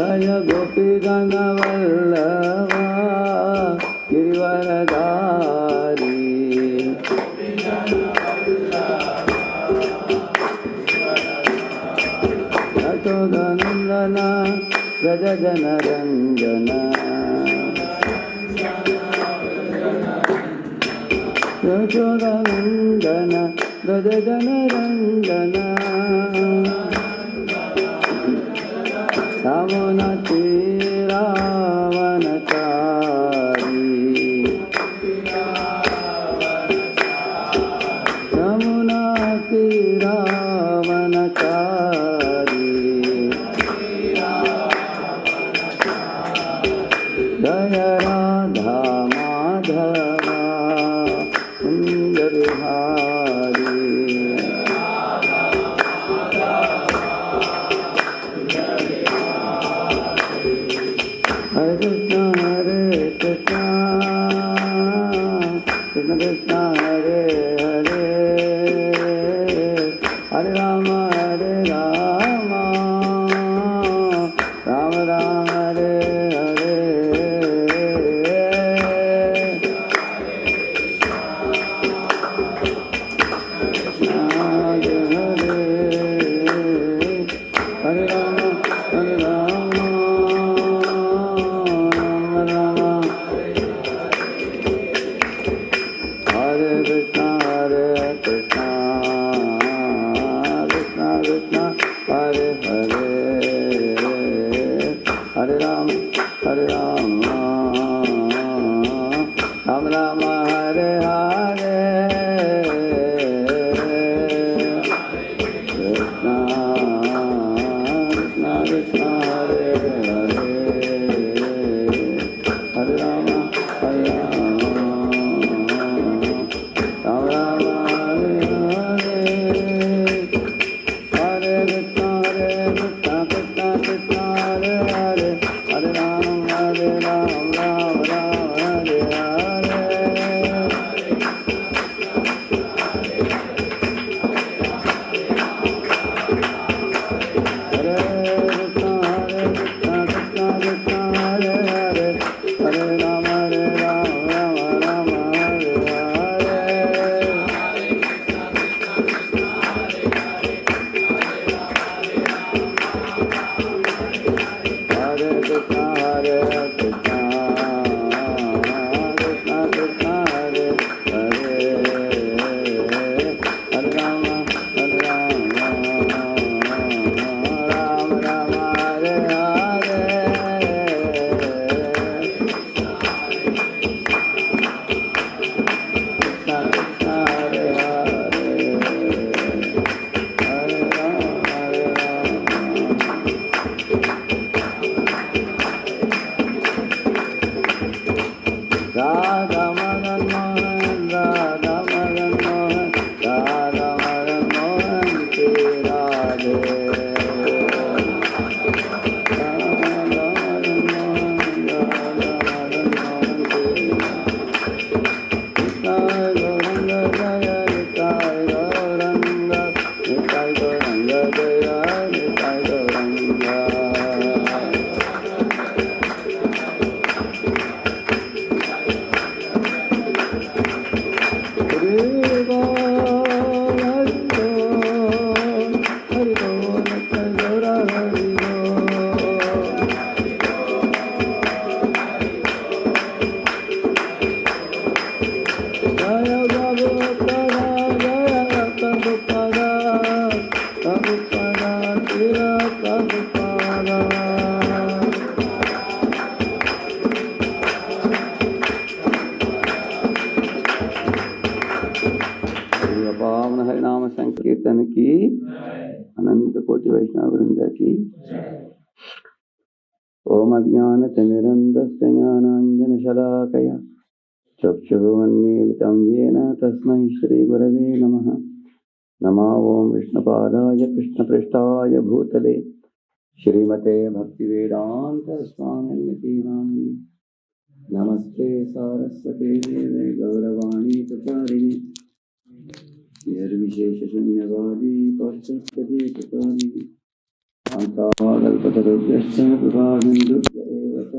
जय गोपी गणवल्लभा गिरिवरधारी यशोदनंदन व्रज जन रंजन यशोदनंदन व्रज जन रंजन रावणती रावणकारी यमुनाती रावणकारी जय राधा माधवा सुंदर हारी Hare Krishna, Krishna Krishna, Hare Hare, Hare Rama, Hare Rama, Rama Rama, Hare Hare. Hare Rama, Hare Rama. Hare Ram, Hare Rama, Ram Rama, Hare Hare, Krishna, Krishna, Krishna, Hare Hare, Hare Rama, Hare Rama, Ram Rama, Hare Hare, Hare Krishna, Krishna Krishna, Hare Hare, Hare Ram, Hare Ram, Ram Ram, Hare Hare. Hare Krishna, Krishna Krishna, Hare Hare, Hare Ram, Hare Ram, Ram Ram, Hare Hare. Hare Krishna, Hare Krishna, Krishna Krishna, Hare Hare, Hare Rama, Hare Rama, Ram Rama, Hare Hare. Krishna Krishna, Hare Hare, Hare Rama, Hare Rama. Radha Madan Mohan, Radha Madan Mohan, Radha Madan Mohan Ki Radhe. Radha Madan Mohan, Radha Madan Mohan Ki Nitai Gauranga Jaya, Nitai Gauranga, Nitai Gauranga Jaya, Nitai Gauranga. Hare Bol, Hare Bol, Hare Bol, Nitai Gaura Hare Bol. Jaya Prabhupada, Jaya Prabhupada, Prabhupada, Srila Prabhupada. पावन हरि नाम संकीर्तन की अनंत कोटि वैष्णव वृंद की। ओम अज्ञानतिमिरन्धस्य ज्ञानाञ्जनशलाकया चक्षुरुन्मीलितं येन तस्मै श्रीगुरवे नमः। नमो ओं विष्णुपादाय कृष्णपृष्ठाय भूतले श्रीमते भक्तिवेदांत स्वामिनिति नामिने। नमस्ते सारस्वते देवे गौरवाणी प्रचारिणे निर्विशेषशून्यवादी पाश्चात्यदेशकारिणे शान्ताकल्पतरुभ्यश्च कृपासिन्धुभ्य एव च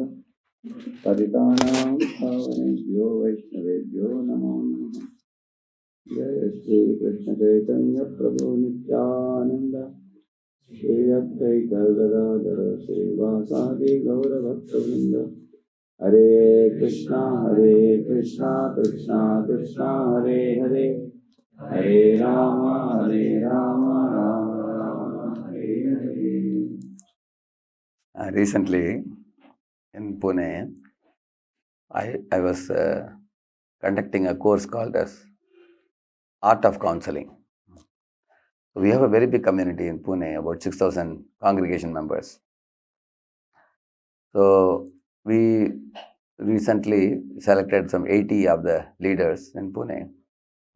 पतितानां पावनेभ्यो वैष्णवेभ्यो नमो नमः। जय श्री कृष्ण चैतन्य प्रभु नित्यानंद श्री अद्वैत गदाधर श्रीवासादि गौरभक्तवृंद। हरे कृष्णा कृष्णा कृष्णा हरे हरे, हरे Ram Ram Ram Hare Hare. Recently in Pune, I was conducting a course called as Art of Counseling. We have a very big community in Pune, about 6,000 congregation members. So we recently selected some 80 of the leaders in Pune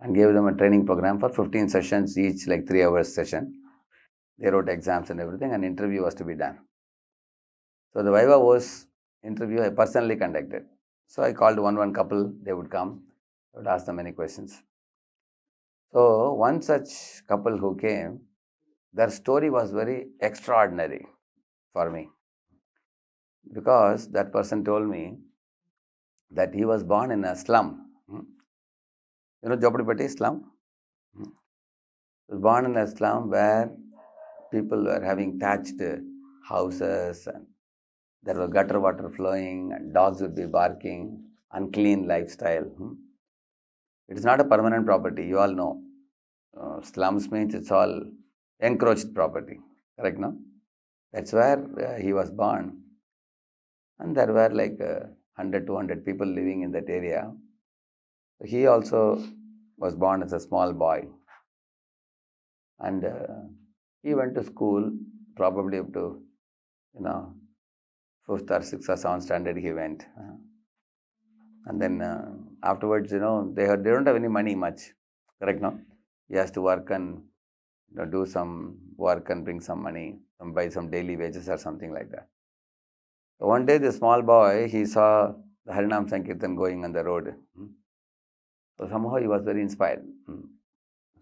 and gave them a training program for 15 sessions each, like 3 hours session. They wrote exams and everything, and interview was to be done. So the Viva was interview I personally conducted. So I called one couple, they would come, I would ask them many questions. So one such couple who came, their story was very extraordinary for me, because that person told me that he was born in a slum. You know Joppadipatti slum? He was born in a slum where people were having thatched houses, and there was gutter water flowing, and dogs would be barking, unclean lifestyle. It is not a permanent property, you all know. Slums means it's all encroached property, correct, no? That's where he was born. And there were like 100, 200 people living in that area. He also was born as a small boy. And he went to school, probably up to, 5th or 6th or 7th standard he went. And then afterwards, they don't have any money much, correct, no? He has to work and do some work and bring some money, and buy some daily wages or something like that. So one day, the small boy, he saw the Harinam Sankirtan going on the road. So somehow he was very inspired.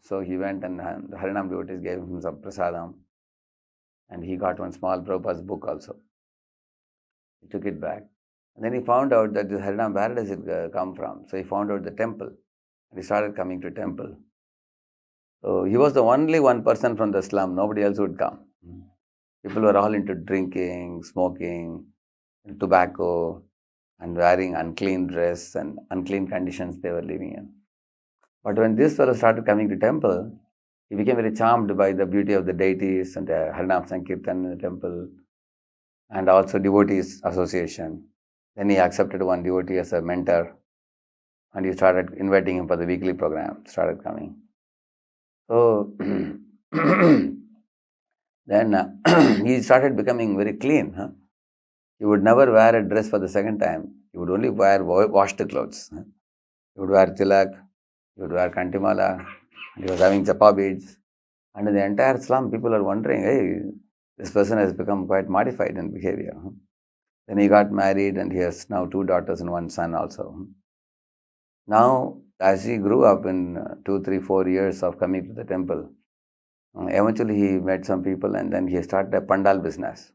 So he went, and the Harinam devotees gave him some prasadam, and he got one small Prabhupada's book also. He took it back. And then he found out that the Harinam, where does it come from? So he found out the temple, and he started coming to temple. So he was the only one person from the slum, nobody else would come. People were all into drinking, smoking, tobacco, and wearing unclean dress and unclean conditions they were living in. But when this fellow started coming to temple, he became very charmed by the beauty of the deities and the Harinam Sankirtan in the temple, and also devotees association. Then he accepted one devotee as a mentor, and he started inviting him for the weekly program, started coming. So then he started becoming very clean. He would never wear a dress for the second time. He would only wear washed clothes. He would wear tilak, he would wear kantimala, and he was having japa beads. And in the entire slum, people are wondering, hey, this person has become quite modified in behavior. Then he got married, and he has now 2 daughters and 1 son also. Now, as he grew up in 2, 3, 4 years of coming to the temple, eventually he met some people, and then he started a pandal business.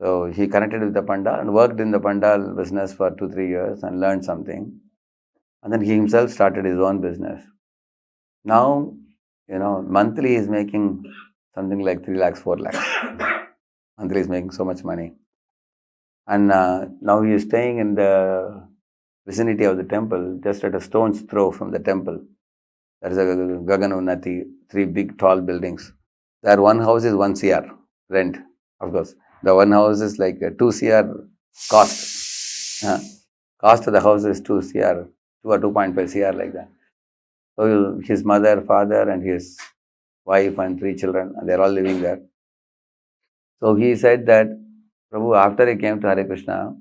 So he connected with the pandal and worked in the pandal business for 2, 3 years and learned something. And then he himself started his own business. Now, monthly he is making something like 3 lakhs, 4 lakhs. Monthly he is making so much money. And now he is staying in the vicinity of the temple, just at a stone's throw from the temple. There is a Gagan Unnati, 3 big tall buildings. There one house is 1 CR rent, of course. The one house is like 2 CR cost. Cost of the house is 2 CR, 2 or 2.5 CR like that. So his mother, father, and his wife and 3 children, and they're all living there. So he said that, Prabhu, after I came to Hare Krishna,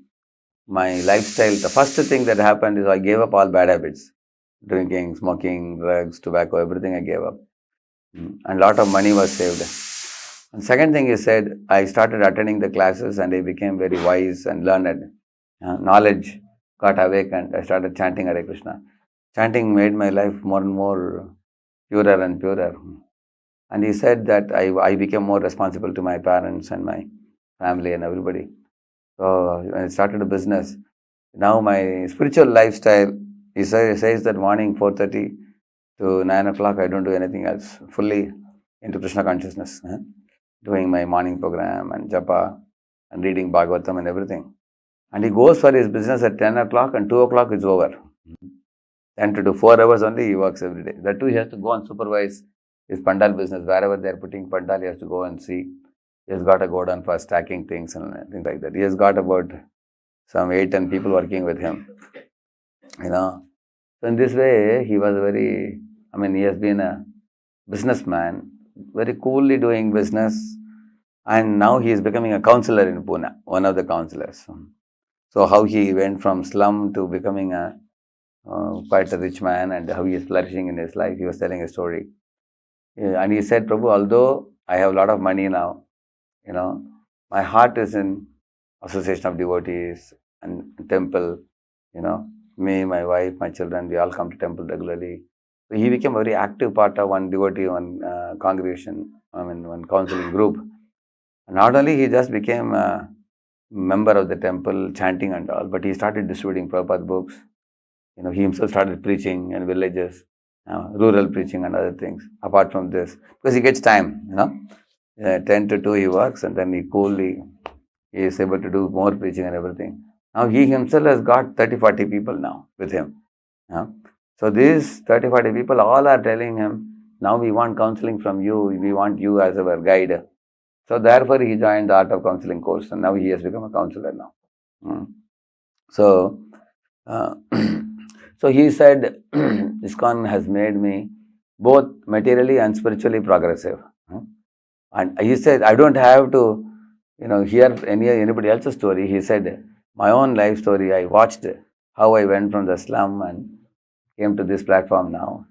my lifestyle, the first thing that happened is I gave up all bad habits. Drinking, smoking, drugs, tobacco, everything I gave up. And a lot of money was saved. And second thing he said, I started attending the classes and I became very wise and learned. Knowledge got awakened. I started chanting Hare Krishna. Chanting made my life more and more purer and purer. And he said that I became more responsible to my parents and my family and everybody. So when I started a business, now my spiritual lifestyle, he says that morning 4:30 to 9 o'clock, I don't do anything else. Fully into Krishna consciousness. Doing my morning program and japa and reading Bhagavatam and everything. And he goes for his business at 10 o'clock and 2 o'clock is over. 10 to 4 hours only he works every day. That too, he has to go and supervise his pandal business. Wherever they are putting pandal, he has to go and see. He has got to go down for stacking things and things like that. He has got about some 8-10 people working with him. So in this way, he was he has been a businessman, very coolly doing business. And now he is becoming a counselor in Pune, one of the counselors. So how he went from slum to becoming quite a rich man and how he is flourishing in his life, he was telling a story. And he said, Prabhu, although I have a lot of money now, my heart is in association of devotees and temple, me, my wife, my children, we all come to temple regularly. So he became a very active part of one devotee, one congregation, one counseling group. And not only he just became a member of the temple, chanting and all, but he started distributing Prabhupada books. He himself started preaching in villages, rural preaching and other things. Apart from this, because he gets time, 10 to 2 he works and then he is able to do more preaching and everything. Now he himself has got 30-40 people now with him. So these 30-40 people all are telling him, now we want counseling from you, we want you as our guide. So therefore he joined the Art of Counseling course and now he has become a counselor now. So he said, ISKCON has made me both materially and spiritually progressive. And he said, I don't have to, hear anybody else's story. He said, my own life story, I watched how I went from the slum and came to this platform now.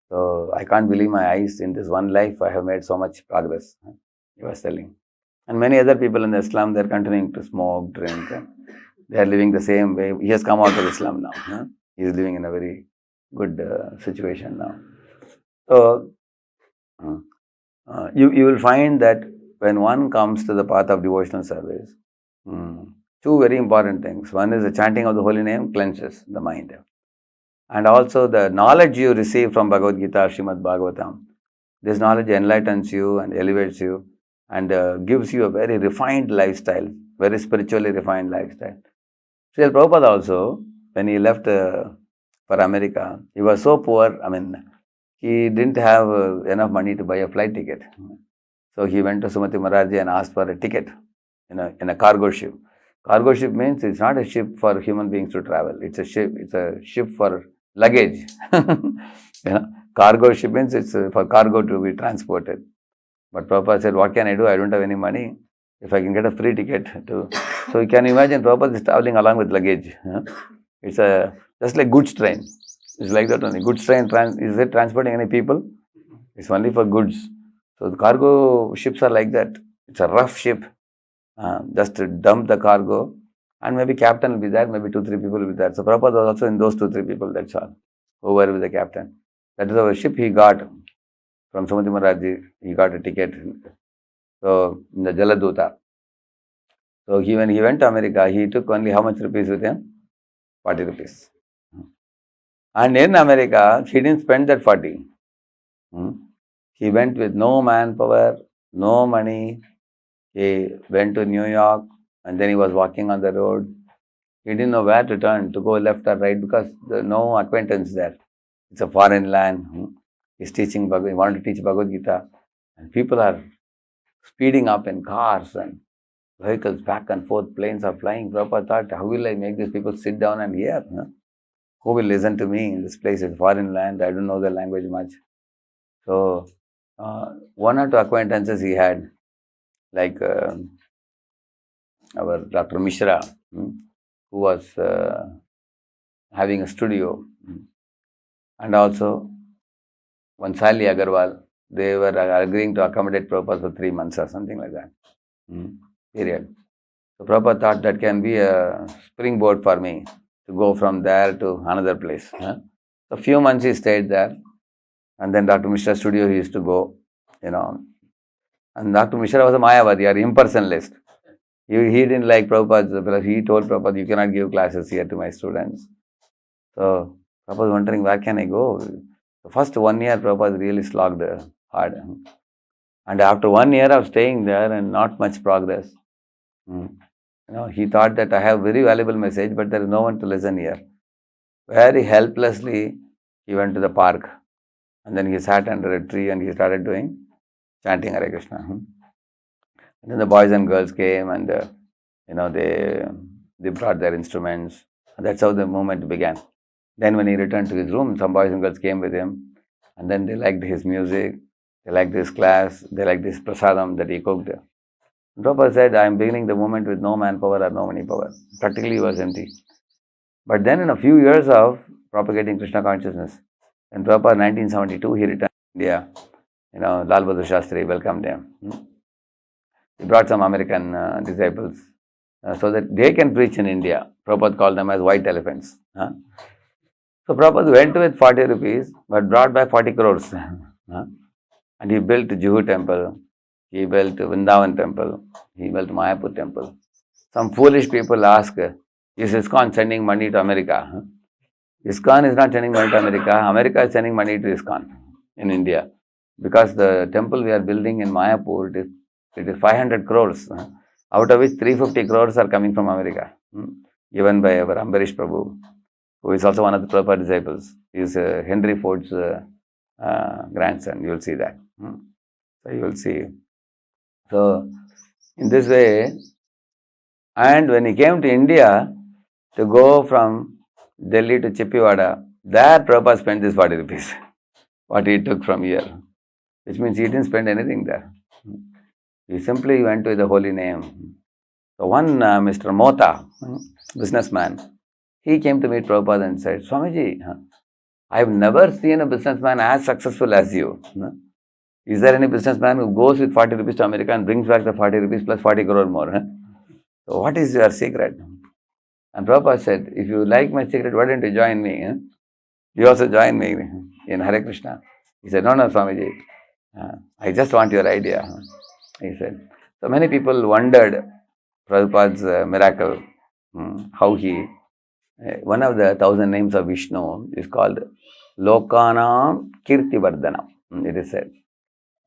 So I can't believe my eyes. In this one life, I have made so much progress, he was telling. And many other people in the slum, they're continuing to smoke, drink, and they are living the same way. He has come out of the slum now. He is living in a very good situation now. So you will find that when one comes to the path of devotional service, two very important things. One is the chanting of the holy name cleanses the mind. And also the knowledge you receive from Bhagavad Gita, Srimad Bhagavatam, this knowledge enlightens you and elevates you and gives you a very refined lifestyle, very spiritually refined lifestyle. Srila Prabhupada also, when he left for America, he was so poor, he didn't have enough money to buy a flight ticket. So he went to Sumati Maharaj and asked for a ticket in a cargo ship. Cargo ship means it's not a ship for human beings to travel. It's a ship for luggage. Cargo ship means it's for cargo to be transported. But Prabhupada said, what can I do? I don't have any money. If I can get a free ticket to... So you can imagine Prabhupada is traveling along with luggage. It's just like goods train. It's like that only. Goods train, is it transporting any people? It's only for goods. So the cargo ships are like that. It's a rough ship. Just to dump the cargo. And maybe captain will be there, maybe 2-3 people will be there. So Prabhupada was also in those 2-3 people, that's all. Who were with the captain. That is our ship he got from Sumati Maharaj. He got a ticket. So in the Jaladuta. So when he went to America, he took only how much rupees with him? 40 rupees. And in America, he didn't spend that 40. He went with no manpower, no money. He went to New York and then he was walking on the road. He didn't know where to turn, to go left or right because there was no acquaintance there. It's a foreign land. He's teaching he wanted to teach Bhagavad Gita. And people are speeding up in cars and vehicles back and forth, planes are flying. Prabhupada thought, how will I make these people sit down and hear? Who will listen to me? This place is foreign land. I don't know the language much. So, 1 or 2 acquaintances he had, like our Dr. Mishra, who was having a studio, and also one Sally Agarwal. They were agreeing to accommodate Prabhupada for 3 months or something like that. Period. So Prabhupada thought that can be a springboard for me to go from there to another place. So few months he stayed there. And then Dr. Mishra's studio he used to go. And Dr. Mishra was a Mayavadi or impersonalist. He didn't like Prabhupada. He told Prabhupada, you cannot give classes here to my students. So Prabhupada was wondering, where can I go? The first 1 year, Prabhupada really slogged hard. And after 1 year of staying there and not much progress, he thought that I have very valuable message, but there is no one to listen here. Very helplessly, he went to the park. And then he sat under a tree and he started chanting Hare Krishna. And then the boys and girls came and they brought their instruments. And that's how the movement began. Then when he returned to his room, some boys and girls came with him. And then they liked his music, they liked his class, they liked his prasadam that he cooked. Prabhupada said, I am beginning the movement with no manpower or no money power. Practically he was empty. But then in a few years of propagating Krishna consciousness, in Prabhupada 1972, he returned to India. Lal Bahadur Shastri welcomed him. He brought some American disciples so that they can preach in India. Prabhupada called them as white elephants. So Prabhupada went with 40 rupees but brought back 40 crores. And he built Juhu temple, he built Vrindavan temple, he built Mayapur temple. Some foolish people ask, is ISKCON sending money to America? ISKCON is not sending money to America. America is sending money to ISKCON in India. Because the temple we are building in Mayapur, it is 500 crores, out of which 350 crores are coming from America, given by our Ambarish Prabhu, who is also one of the Prabhupada disciples. He is Henry Ford's grandson. You will see that. So you will see. So in this way, and when he came to India to go from Delhi to Chippiwada, there Prabhupada spent this 40 rupees, what he took from here, which means he didn't spend anything there. He simply went with the holy name. So one Mr. Mota, businessman, he came to meet Prabhupada and said, Swamiji, I have never seen a businessman as successful as you. Is there any businessman who goes with 40 rupees to America and brings back the 40 rupees plus 40 crore more? So what is your secret? And Prabhupada said, if you like my secret, why don't you join me? You also join me in Hare Krishna. He said, no, Swamiji, I just want your idea. He said. So many people wondered Prabhupada's miracle, how he, one of the 1,000 names of Vishnu is called Lokanam Kirti Vardhanam. It is said.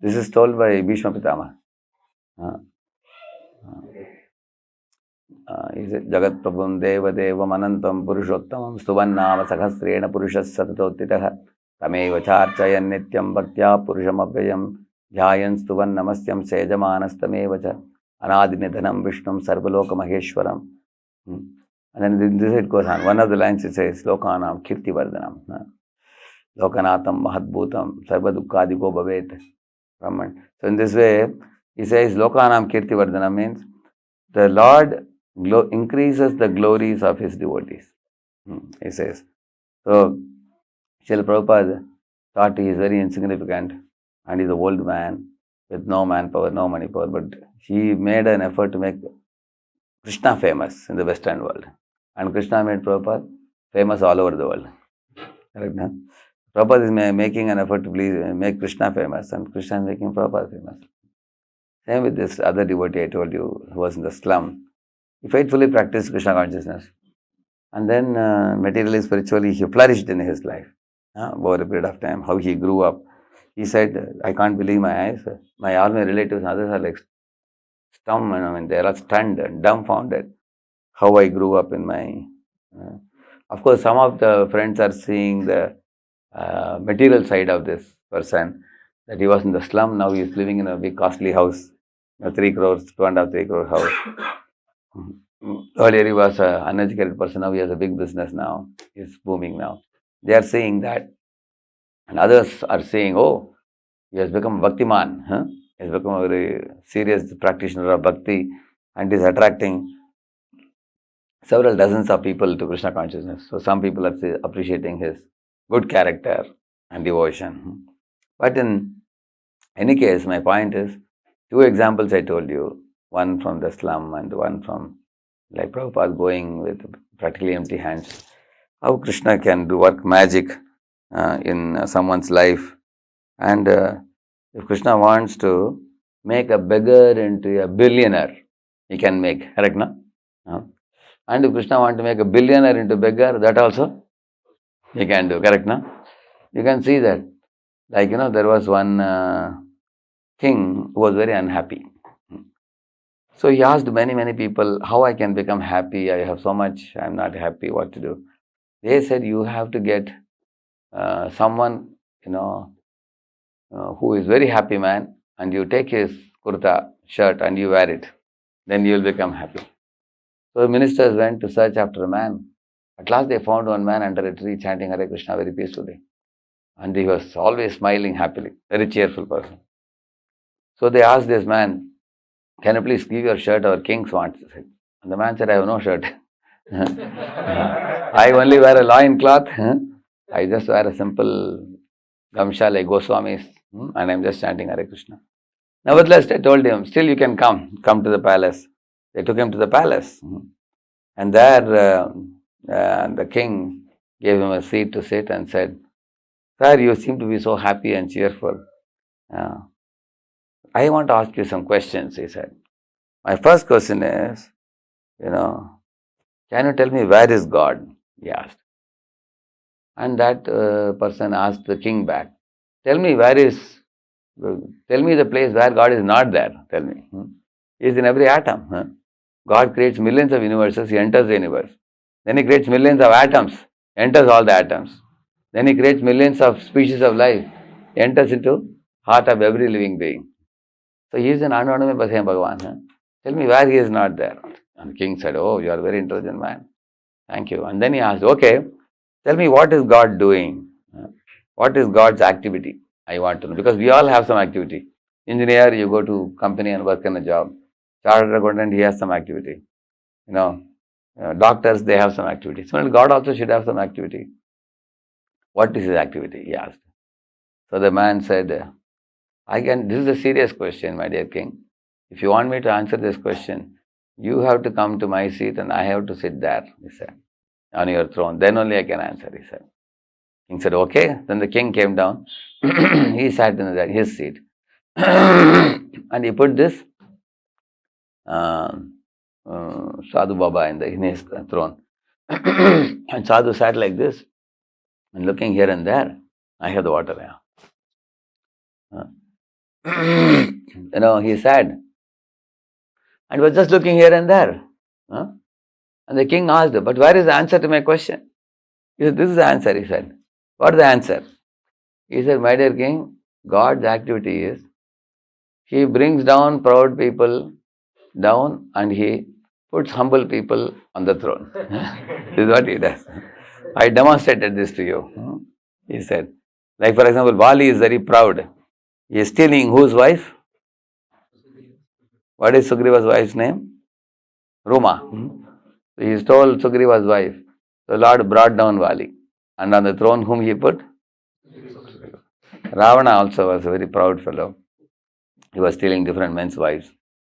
This is told by Bhishma Pitama. He said, Jagat Prabhum Deva Devam Anantam Purushottamam Stuvannama Sahasrena Purushas Satatotitaha Tameva Charchayan Nityam Bhaktya Purusham Abhyayam Dhyayan Stuvan Namastyam Sejamanastamevacha Anadinidhanam Vishnum Sarvaloka Maheshwaram. And then this it goes on. One of the lines it says, Lokanam Kirti Vardhanam. Lokanatam Mahatbhutam Sarvadukadiko Bhavet. So in this way, he says, Lokanam Kirti Vardhanam means the Lord increases the glories of his devotees. He says. So, Srila Prabhupada thought he is very insignificant and he is an old man with no manpower, no money power, but he made an effort to make Krishna famous in the Western world. And Krishna made Prabhupada famous all over the world. Correct? No? Prabhupada is making an effort to make Krishna famous, and Krishna is making Prabhupada famous. Same with this other devotee I told you, who was in the slum. He faithfully practiced Krishna consciousness. And then materially, spiritually, he flourished in his life. Over a period of time, how he grew up. He said, I can't believe my eyes. All my relatives and others are like stunned. They are stunned and dumbfounded. How I grew up in my... of course, some of the friends are seeing the material side of this person. That he was in the slum, now he is living in a big costly house. 3 crores, 2.5, 3 crore house. Earlier he was an uneducated person, now he has a big business now. He's booming now. They are saying that. And others are saying, oh, he has become a Bhaktiman. He has become a very serious practitioner of Bhakti and is attracting several dozens of people to Krishna consciousness. So some people are appreciating his good character and devotion. But in any case, my point is, 2 examples I told you, one from the slum and one from like Prabhupada going with practically empty hands. How Krishna can do work magic in someone's life. And If Krishna wants to make a beggar into a billionaire, he can make, correct, no? And if Krishna wants to make a billionaire into beggar, that also he can do, correct, no? You can see that. Like, there was one king who was very unhappy. So he asked many people, how I can become happy? I have so much, I'm not happy, what to do? They said, you have to get someone, who is very happy man, and you take his kurta, shirt, and you wear it. Then you will become happy. So the ministers went to search after a man. At last they found one man under a tree chanting Hare Krishna very peacefully. And he was always smiling happily, very cheerful person. So they asked this man, can you please give your shirt, our king wants it. And the man said, I have no shirt. I only wear a loin cloth. I just wear a simple gamsha like Goswamis, and I'm just chanting Hare Krishna. Nevertheless, they told him, still you can come to the palace. They took him to the palace. And there the king gave him a seat to sit and said, sir, you seem to be so happy and cheerful. I want to ask you some questions, he said. My first question is, can you tell me where is God? He asked. And that person asked the king back, tell me the place where God is not there. Tell me. He is in every atom. God creates millions of universes, he enters the universe. Then he creates millions of atoms, enters all the atoms. Then he creates millions of species of life, enters into heart of every living being. So he is an Anandamaya Pasayam Bhagavan. Tell me where he is not there. And the king said, oh, you are a very intelligent man. Thank you. And then he asked, okay, tell me what is God doing? What is God's activity? I want to know. Because we all have some activity. Engineer, you go to company and work in a job. Chartered accountant, he has some activity. Doctors, they have some activity. So God also should have some activity. What is his activity? He asked. So the man said, this is a serious question, my dear king. If you want me to answer this question, you have to come to my seat and I have to sit there, he said, on your throne. Then only I can answer, he said. King said, okay. Then the king came down. He sat in his seat. And he put this Sadhu Baba in his throne. And Sadhu sat like this and looking here and there. I have the water there. He sat and was just looking here and there. And the king asked, but where is the answer to my question? He said, this is the answer, he said. What is the answer? He said, my dear king, God's activity is, he brings down proud people down and he puts humble people on the throne. This is what he does. I demonstrated this to you. He said, like for example, Vali is very proud. He is stealing whose wife? What is Sugriva's wife's name? Ruma. He stole Sugriva's wife. The Lord brought down Vali. And on the throne whom he put? Ravana also was a very proud fellow. He was stealing different men's wives.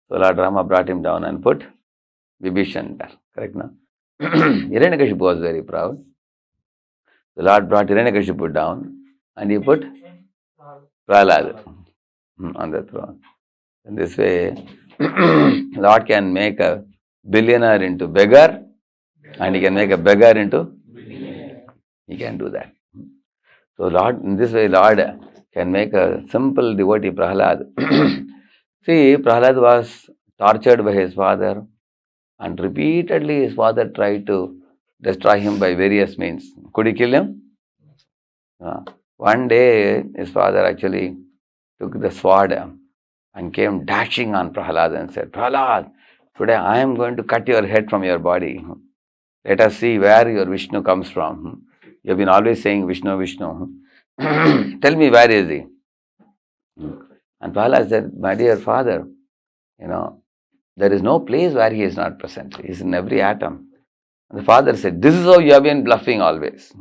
So Lord Rama brought him down and put Vibhishan there. Correct, no? Hiranyakashipu was very proud. The Lord brought Hiranyakashipu down and he put Prahlad on the throne. In this way, Lord can make a billionaire into beggar and he can make a beggar into he can do that. So Lord, in this way, Lord can make a simple devotee Prahlad. See, Prahlad was tortured by his father and repeatedly his father tried to destroy him by various means. Could he kill him? One day, his father actually took the sword and came dashing on Prahlad and said, Prahlad, today I am going to cut your head from your body. Let us see where your Vishnu comes from. You have been always saying Vishnu, Vishnu. Tell me, where is he? And Prahlad said, my dear father, there is no place where he is not present. He is in every atom. And the father said, this is how you have been bluffing always.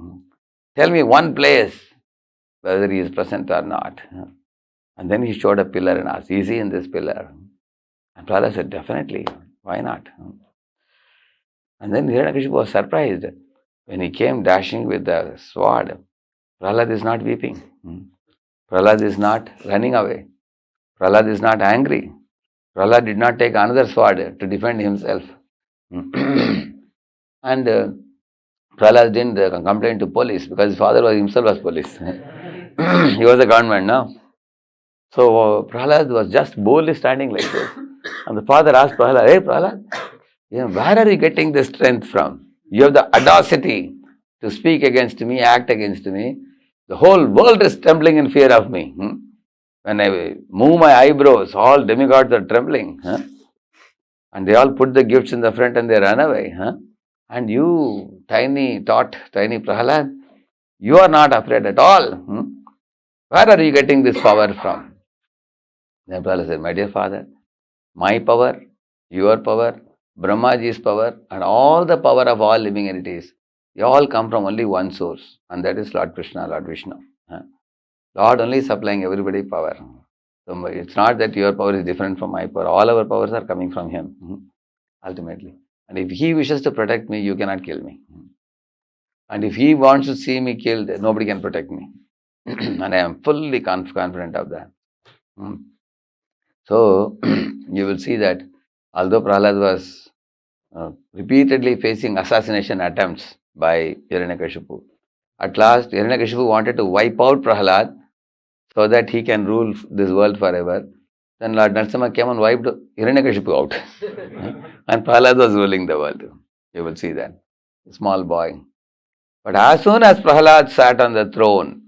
Tell me one place whether he is present or not. And then he showed a pillar and asked, is he in this pillar? And Prahlad said, definitely. Why not? And then Hiranyakashipu was surprised. When he came dashing with the sword, Prahlad is not weeping. Prahlad is not running away. Prahlad is not angry. Prahlad did not take another sword to defend himself. And Prahlad didn't complain to police because his father himself was police. He was a government, no? So Prahlad was just boldly standing like this. And the father asked Prahlad, "Hey Prahlad, where are you getting this strength from? You have the audacity to speak against me, act against me. The whole world is trembling in fear of me. When I move my eyebrows, all demigods are trembling. And they all put the gifts in the front and they run away. And you, tiny Prahlad, you are not afraid at all. Where are you getting this power from?" Then Prahlad said, "My dear father, my power, your power, Brahmaji's power, and all the power of all living entities, they all come from only one source, and that is Lord Krishna, Lord Vishnu. Lord only supplying everybody power. So it's not that your power is different from my power. All our powers are coming from Him, ultimately. And if He wishes to protect me, you cannot kill me. And if He wants to see me killed, nobody can protect me. And I am fully confident of that. So, you will see that although Prahlad was repeatedly facing assassination attempts by Hiranyakashipu, at last Hiranyakashipu wanted to wipe out Prahlad so that he can rule this world forever. Then Lord Narasimha came and wiped Hiranyakashipu out. And Prahlad was ruling the world. You will see that. A small boy. But as soon as Prahlad sat on the throne,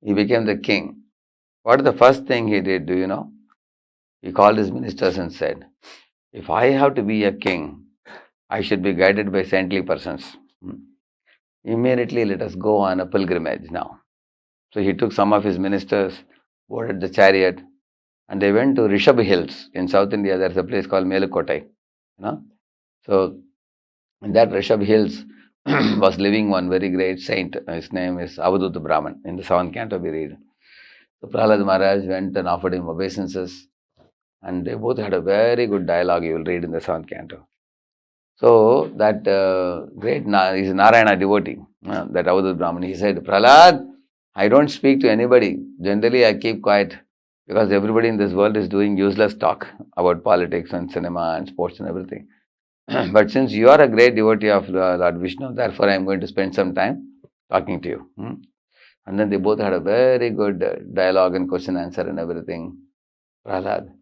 he became the king. What is the first thing he did, do you know? He called his ministers and said, "If I have to be a king, I should be guided by saintly persons. Immediately let us go on a pilgrimage now." So he took some of his ministers, boarded the chariot, and they went to Rishabh Hills in South India. There's a place called Melukotai. So in that Rishabh Hills was living one very great saint. His name is Avadhuta Brahman. In the 7th canto we read. So Prahlad Maharaj went and offered him obeisances, and they both had a very good dialogue. You will read in the 7th canto. So that great is Narayana devotee, that Avadhuta Brahman, he said, "Prahlad, I don't speak to anybody. Generally, I keep quiet because everybody in this world is doing useless talk about politics and cinema and sports and everything. But since you are a great devotee of Lord Vishnu, therefore I am going to spend some time talking to you." And then they both had a very good dialogue and question answer and everything, Prahlad.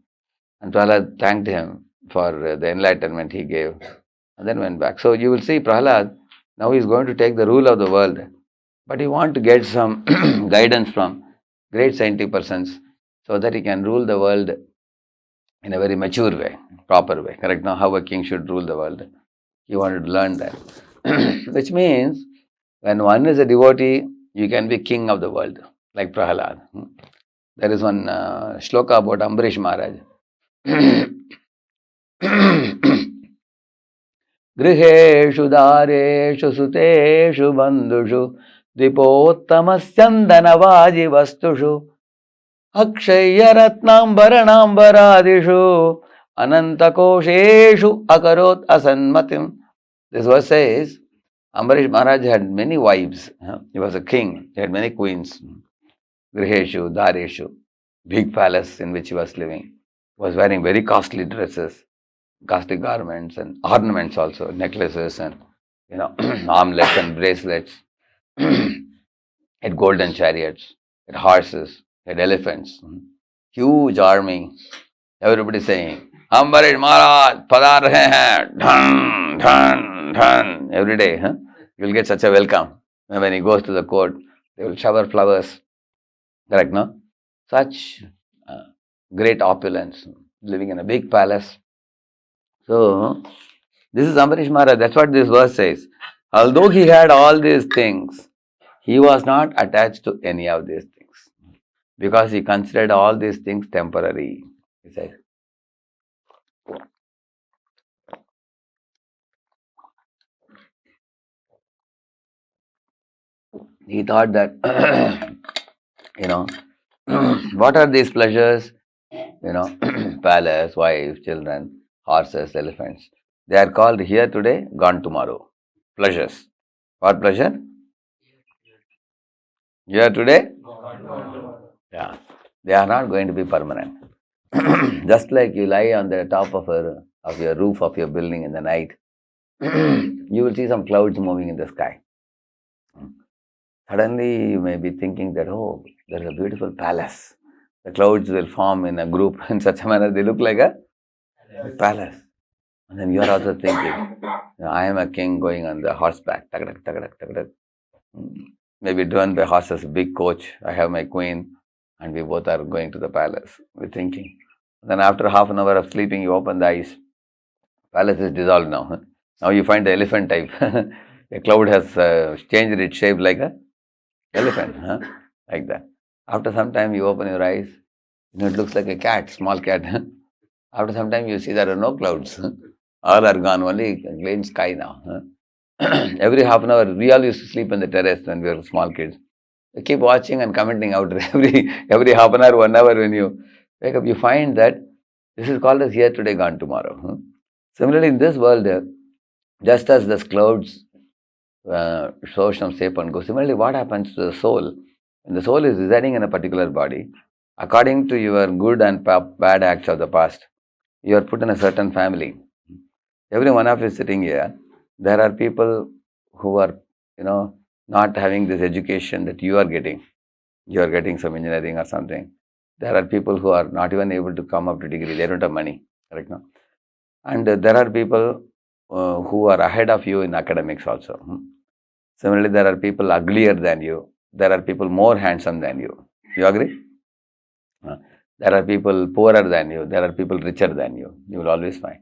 And Prahlad thanked him for the enlightenment he gave, and then went back. So you will see Prahlad, now he is going to take the rule of the world. But he wants to get some guidance from great scientific persons so that he can rule the world in a very mature way, proper way. Correct? Now, how a king should rule the world. He wanted to learn that. Which means, when one is a devotee, you can be king of the world, like Prahlad. There is one shloka about Ambarish Maharaj. Griheshu dareshu suteshu bandhushu dipottamasyandanavaji vastushu akshaya ratnambaranambaradishu anantakosheshu akarot asanmatim. This verse says, Ambarish Maharaj had many wives. He was a king. He had many queens. Griheshu, Dareshu, big palace in which he was living. He was wearing very costly dresses, costly garments and ornaments also, necklaces and armlets and bracelets. Had golden chariots, had horses, had elephants, huge army. Everybody saying, "Ambarish Maharaj, padar rahe hain," dhan, dhan, dhan. Every day, you will get such a welcome. When he goes to the court, they will shower flowers. Correct, no? Such great opulence, living in a big palace. So, this is Ambarish Maharaj. That's what this verse says. Although he had all these things, he was not attached to any of these things because he considered all these things temporary. He said. He thought that, what are these pleasures? Palace, wife, children, horses, elephants. They are called here today, gone tomorrow. Pleasures. What pleasure? Here today, Yeah. They are not going to be permanent. Just like you lie on the top of your roof of your building in the night, you will see some clouds moving in the sky. Suddenly, you may be thinking that, oh, there's a beautiful palace. The clouds will form in a group in such a manner, they look like a palace. And then you are also thinking, I am a king going on the horseback. Tagadak, tagadak, tagadak. Maybe driven by horses, big coach. I have my queen, and we both are going to the palace. We're thinking. Then after half an hour of sleeping, you open the eyes. Palace is dissolved now. Now you find the elephant type. A cloud has changed its shape like a elephant, like that. After some time, you open your eyes. It looks like a cat, small cat. After some time, you see there are no clouds. All are gone. Only plain sky now. Every half an hour, we all used to sleep on the terrace when we were small kids. We keep watching and commenting out every half an hour, 1 hour. When you wake up, you find that this is called as here today, gone tomorrow. Similarly, in this world, just as the clouds show some shape and go. Similarly, what happens to the soul? When the soul is residing in a particular body, according to your good and bad acts of the past, you are put in a certain family. Every one of you sitting here, there are people who are, not having this education that you are getting. You are getting some engineering or something. There are people who are not even able to come up to degree. They don't have money, correct now. And there are people who are ahead of you in academics also. Similarly, there are people uglier than you. There are people more handsome than you. You agree? There are people poorer than you. There are people richer than you. You will always find.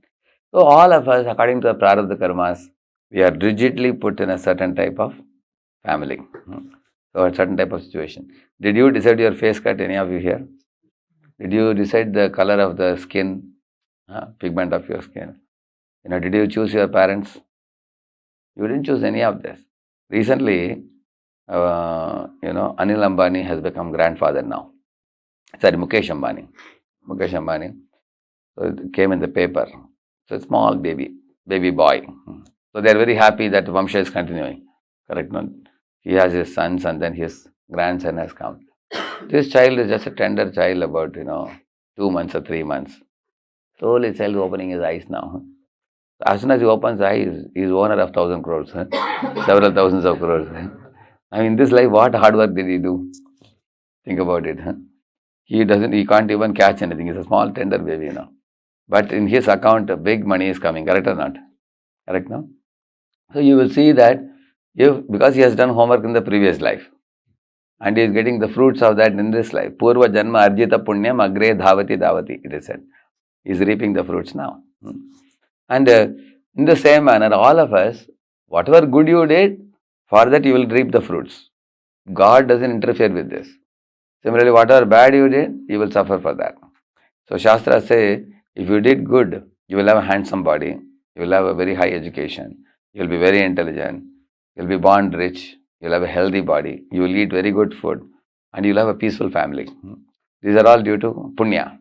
So all of us, according to the prarabdha karmas, we are rigidly put in a certain type of family. So a certain type of situation. Did you decide your face cut, any of you here? Did you decide the color of the skin, pigment of your skin? Did you choose your parents? You didn't choose any of this. Recently, Anil Ambani has become grandfather now. Sorry, Mukesh Ambani. Mukesh Ambani. So it came in the paper. So a small baby boy. So they are very happy that Vamsha is continuing. Correct? No? He has his sons and then his grandson has come. This child is just a tender child, about 2 months or 3 months. Slowly, child opening his eyes now. As soon as he opens eyes, he is owner of 1,000 crores, several thousands of crores. I mean, in this life, what hard work did he do? Think about it. He can't even catch anything. He's a small, tender baby, But in his account, big money is coming, correct or not? Correct, no? So you will see that because he has done homework in the previous life, and he is getting the fruits of that in this life. Purva janma arjita punyam agre dhavati, it is said. He is reaping the fruits now. And in the same manner, all of us, whatever good you did, for that you will reap the fruits. God doesn't interfere with this. Similarly, whatever bad you did, you will suffer for that. So Shastras say, if you did good, you will have a handsome body, you will have a very high education, you will be very intelligent, you will be born rich, you will have a healthy body, you will eat very good food, and you will have a peaceful family. These are all due to punya.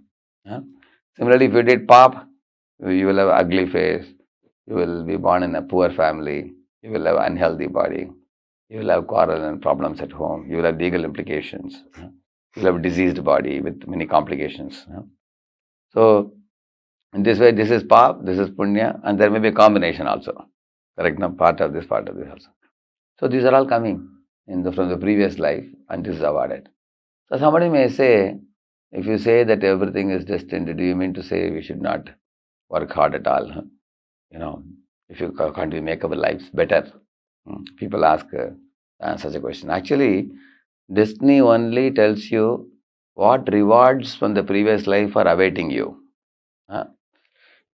Similarly, if you did pap, you will have an ugly face, you will be born in a poor family, you will have an unhealthy body, you will have quarrel and problems at home, you will have legal implications, you will have a diseased body with many complications. So, in this way, this is pap, this is punya, and there may be a combination also. Correct? Now, part of this also. So, these are all coming from the previous life, and this is awarded. So, somebody may say, if you say that everything is destined, do you mean to say we should not work hard at all? If you can't make our lives better? People ask such a question. Actually, destiny only tells you what rewards from the previous life are awaiting you.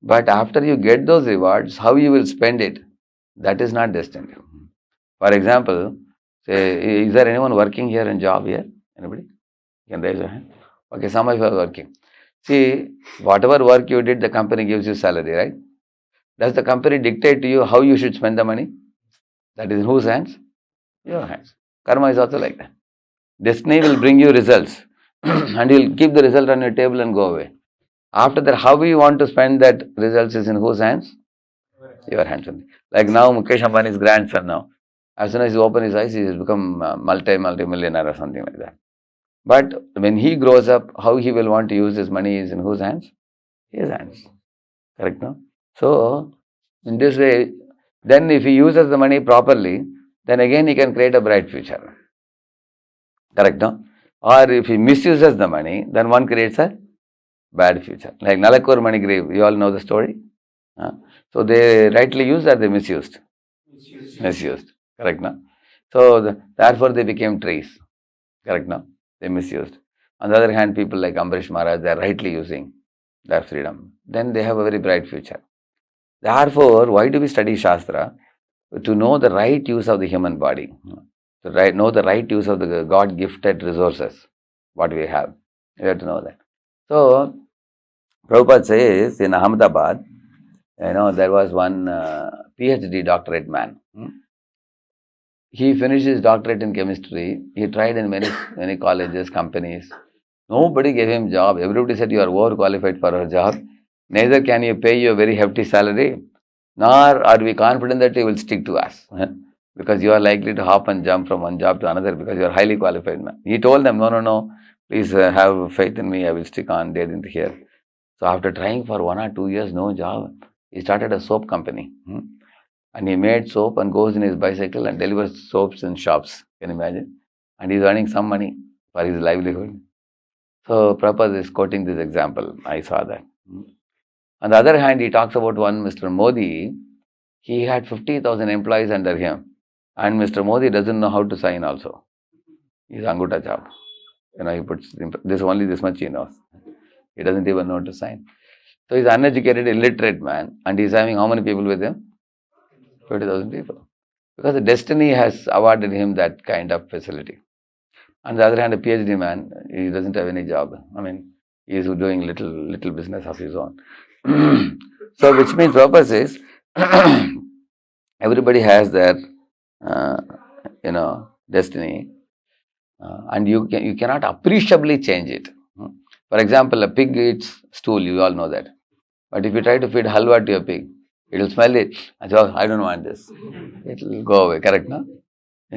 But after you get those rewards, how you will spend it, that is not destined. For example, say, is there anyone working here in job here? Anybody? You can raise your hand. Okay, some of you are working. See, whatever work you did, the company gives you salary, right? Does the company dictate to you how you should spend the money? That is in whose hands? Your hands. Karma is also like that. Destiny will bring you results and you will keep the result on your table and go away. After that, how you want to spend that results is in whose hands? Your hands only. Like now, Mukesh Ambani's grandson now. As soon as he opens his eyes, he has become multi-millionaire or something like that. But when he grows up, how he will want to use his money is in whose hands? His hands. Correct, no? So, in this way, then if he uses the money properly, then again he can create a bright future. Correct, no? Or if he misuses the money, then one creates a bad future. Like Nalakur Manigrave, you all know the story? So they rightly used or they misused? Misused. Correct, no? So therefore they became trees. Correct, no? They misused. On the other hand, people like Ambarish Maharaj, they are rightly using their freedom. Then they have a very bright future. Therefore, why do we study Shastra? To know the right use of the human body. To know the right use of the God-gifted resources, what we have. We have to know that. So, Prabhupada says in Ahmedabad, there was one PhD doctorate man. He finished his doctorate in chemistry. He tried in many colleges, companies. Nobody gave him job. Everybody said you are overqualified for a job. Neither can you pay you a very hefty salary, nor are we confident that you will stick to us. Because you are likely to hop and jump from one job to another because you are highly qualified man. He told them, no, please have faith in me. I will stick on. They didn't hear. So after trying for 1 or 2 years, no job, he started a soap company. And he made soap and goes in his bicycle and delivers soaps in shops. Can you imagine? And he's earning some money for his livelihood. So Prabhupada is quoting this example. I saw that. On the other hand, he talks about one Mr. Modi. He had 50,000 employees under him. And Mr. Modi doesn't know how to sign also. He's Anguta job. He puts this much he knows. He doesn't even know how to sign. So he's an uneducated, illiterate man. And he's having how many people with him? 20,000 people. Because the destiny has awarded him that kind of facility. On the other hand, a PhD man, he doesn't have any job. He is doing little business of his own. So, which means purpose is everybody has their, destiny, and you cannot appreciably change it. For example, a pig eats stool. You all know that. But if you try to feed halwa to a pig, it will smell it. And say, I don't want this. It will go away. Correct, no?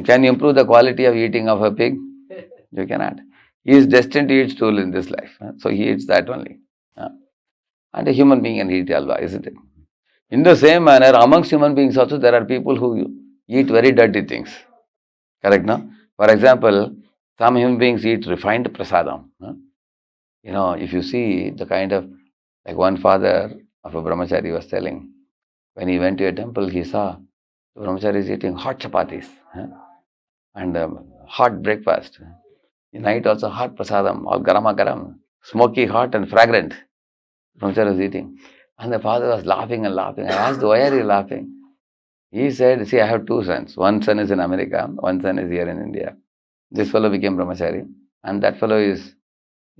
Can you improve the quality of eating of a pig? You cannot. He is destined to eat stool in this life. So he eats that only. And a human being can eat halwa, isn't it? In the same manner, amongst human beings also, there are people who eat very dirty things. Correct, no? For example, some human beings eat refined prasadam. If you see the kind of, like one father of a brahmachari was telling, when he went to a temple, he saw the brahmachari is eating hot chapatis and hot breakfast. In night also hot prasadam, all garama garam, smoky, hot and fragrant. Brahmachari was eating. And the father was laughing and laughing. I asked, why are you laughing? He said, see, I have 2 sons. One son is in America, one son is here in India. This fellow became brahmachari. And that fellow is,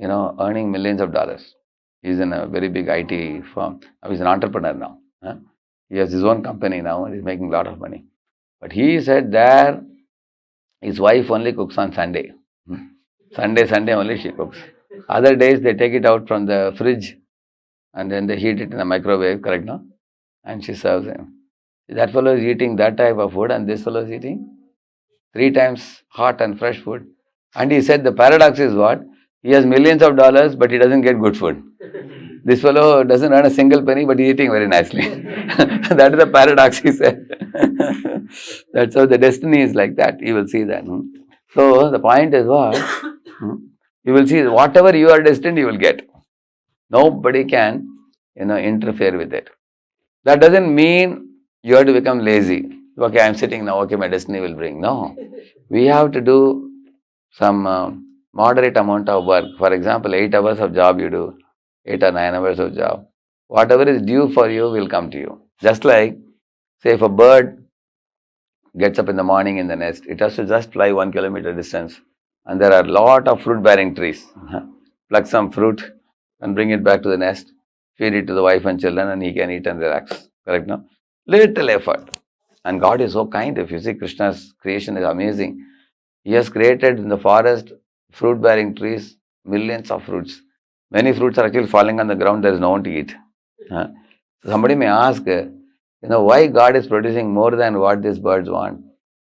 earning millions of dollars. He's in a very big IT firm. He's an entrepreneur now. He has his own company now and he's making a lot of money. But he said there, his wife only cooks on Sunday. Sunday only she cooks. Other days they take it out from the fridge and then they heat it in a microwave, correct, no? And she serves him. That fellow is eating that type of food and this fellow is eating 3 times hot and fresh food. And he said the paradox is what? He has millions of dollars but he doesn't get good food. This fellow doesn't earn a single penny but he's eating very nicely. That is the paradox, he said. That's how the destiny is like that. You will see that. So the point is what? You will see whatever you are destined, you will get. Nobody can, interfere with it. That doesn't mean you have to become lazy. Okay, I'm sitting now. Okay, my destiny will bring. No. We have to do some moderate amount of work. For example, 8 hours of job you do, 8 or 9 hours of job. Whatever is due for you will come to you. Just like, say, if a bird gets up in the morning in the nest, it has to just fly 1 kilometer distance. And there are a lot of fruit-bearing trees. Pluck some fruit and bring it back to the nest. Feed it to the wife and children and he can eat and relax. Correct, no? Little effort. And God is so kind. If you see Krishna's creation is amazing. He has created in the forest fruit-bearing trees, millions of fruits. Many fruits are actually falling on the ground. There is no one to eat. Somebody may ask, why God is producing more than what these birds want?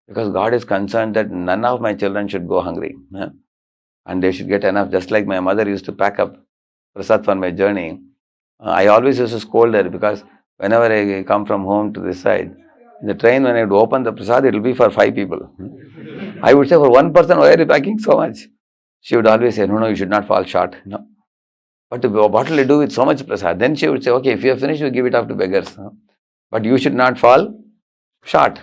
Because God is concerned that none of my children should go hungry. and they should get enough. Just like my mother used to pack up prasad for my journey, I always used to scold her because whenever I come from home to this side, in the train when I would open the prasad, it will be for 5 people. I would say, for one person, why are you packing so much? She would always say, no, you should not fall short. No. But what will you do with so much prasad? Then she would say, okay, if you have finished, you give it off to beggars. But you should not fall short.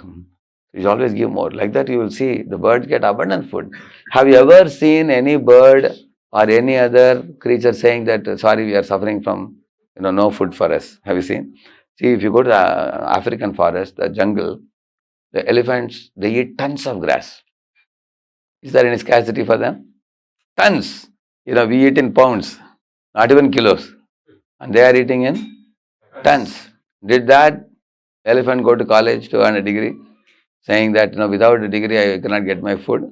You should always give more. Like that, you will see the birds get abundant food. Have you ever seen any bird or any other creature saying that, sorry, we are suffering from, no food for us? Have you seen? See, if you go to the African forest, the jungle, the elephants, they eat tons of grass. Is there any scarcity for them? Tons. We eat in pounds, not even kilos. And they are eating in tons. Did that elephant go to college to earn a degree? Saying that, without a degree, I cannot get my food.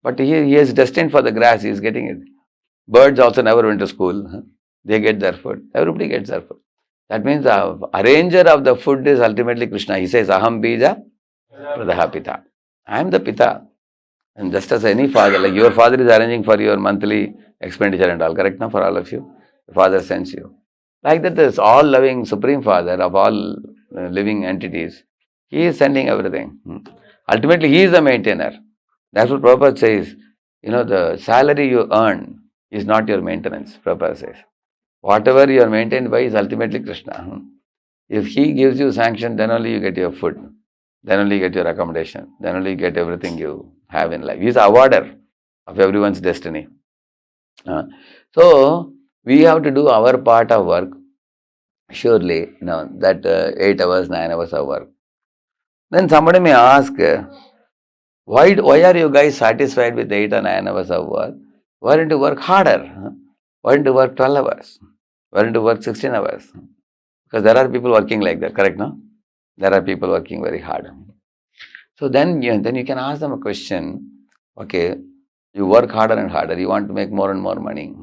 But he is destined for the grass, he is getting it. Birds also never went to school. They get their food. Everybody gets their food. That means the arranger of the food is ultimately Krishna. He says, Aham bija pradaha pita. I am the pita. And just as any father, like your father is arranging for your monthly expenditure and all, correct now for all of you? The father sends you. Like that, this all-loving Supreme Father of all living entities, he is sending everything. Ultimately, he is the maintainer. That's what Prabhupada says. The salary you earn is not your maintenance, Prabhupada says. Whatever you are maintained by is ultimately Krishna. If he gives you sanction, then only you get your food. Then only you get your accommodation. Then only you get everything you have in life. He is the awarder of everyone's destiny. So, we have to do our part of work. Surely, that 8 hours, 9 hours of work. Then somebody may ask, why are you guys satisfied with 8 or 9 hours of work? Why don't you work harder? Why don't you work 12 hours? Why don't you work 16 hours? Because there are people working like that, correct, no? There are people working very hard. So then you can ask them a question. Okay, you work harder and harder. You want to make more and more money.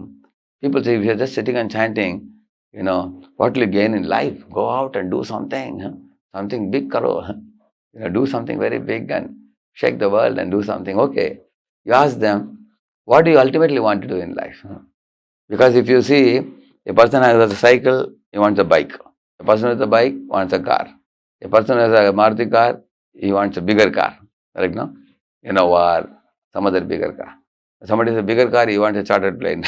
People say, if you're just sitting and chanting, what will you gain in life? Go out and do something. Something big karo. Do something very big and shake the world and do something. Okay. You ask them, what do you ultimately want to do in life? Because if you see, a person has a cycle, he wants a bike. A person with a bike wants a car. A person has a Maruti car, he wants a bigger car. Correct, no? Or some other bigger car. Somebody has a bigger car, he wants a chartered plane.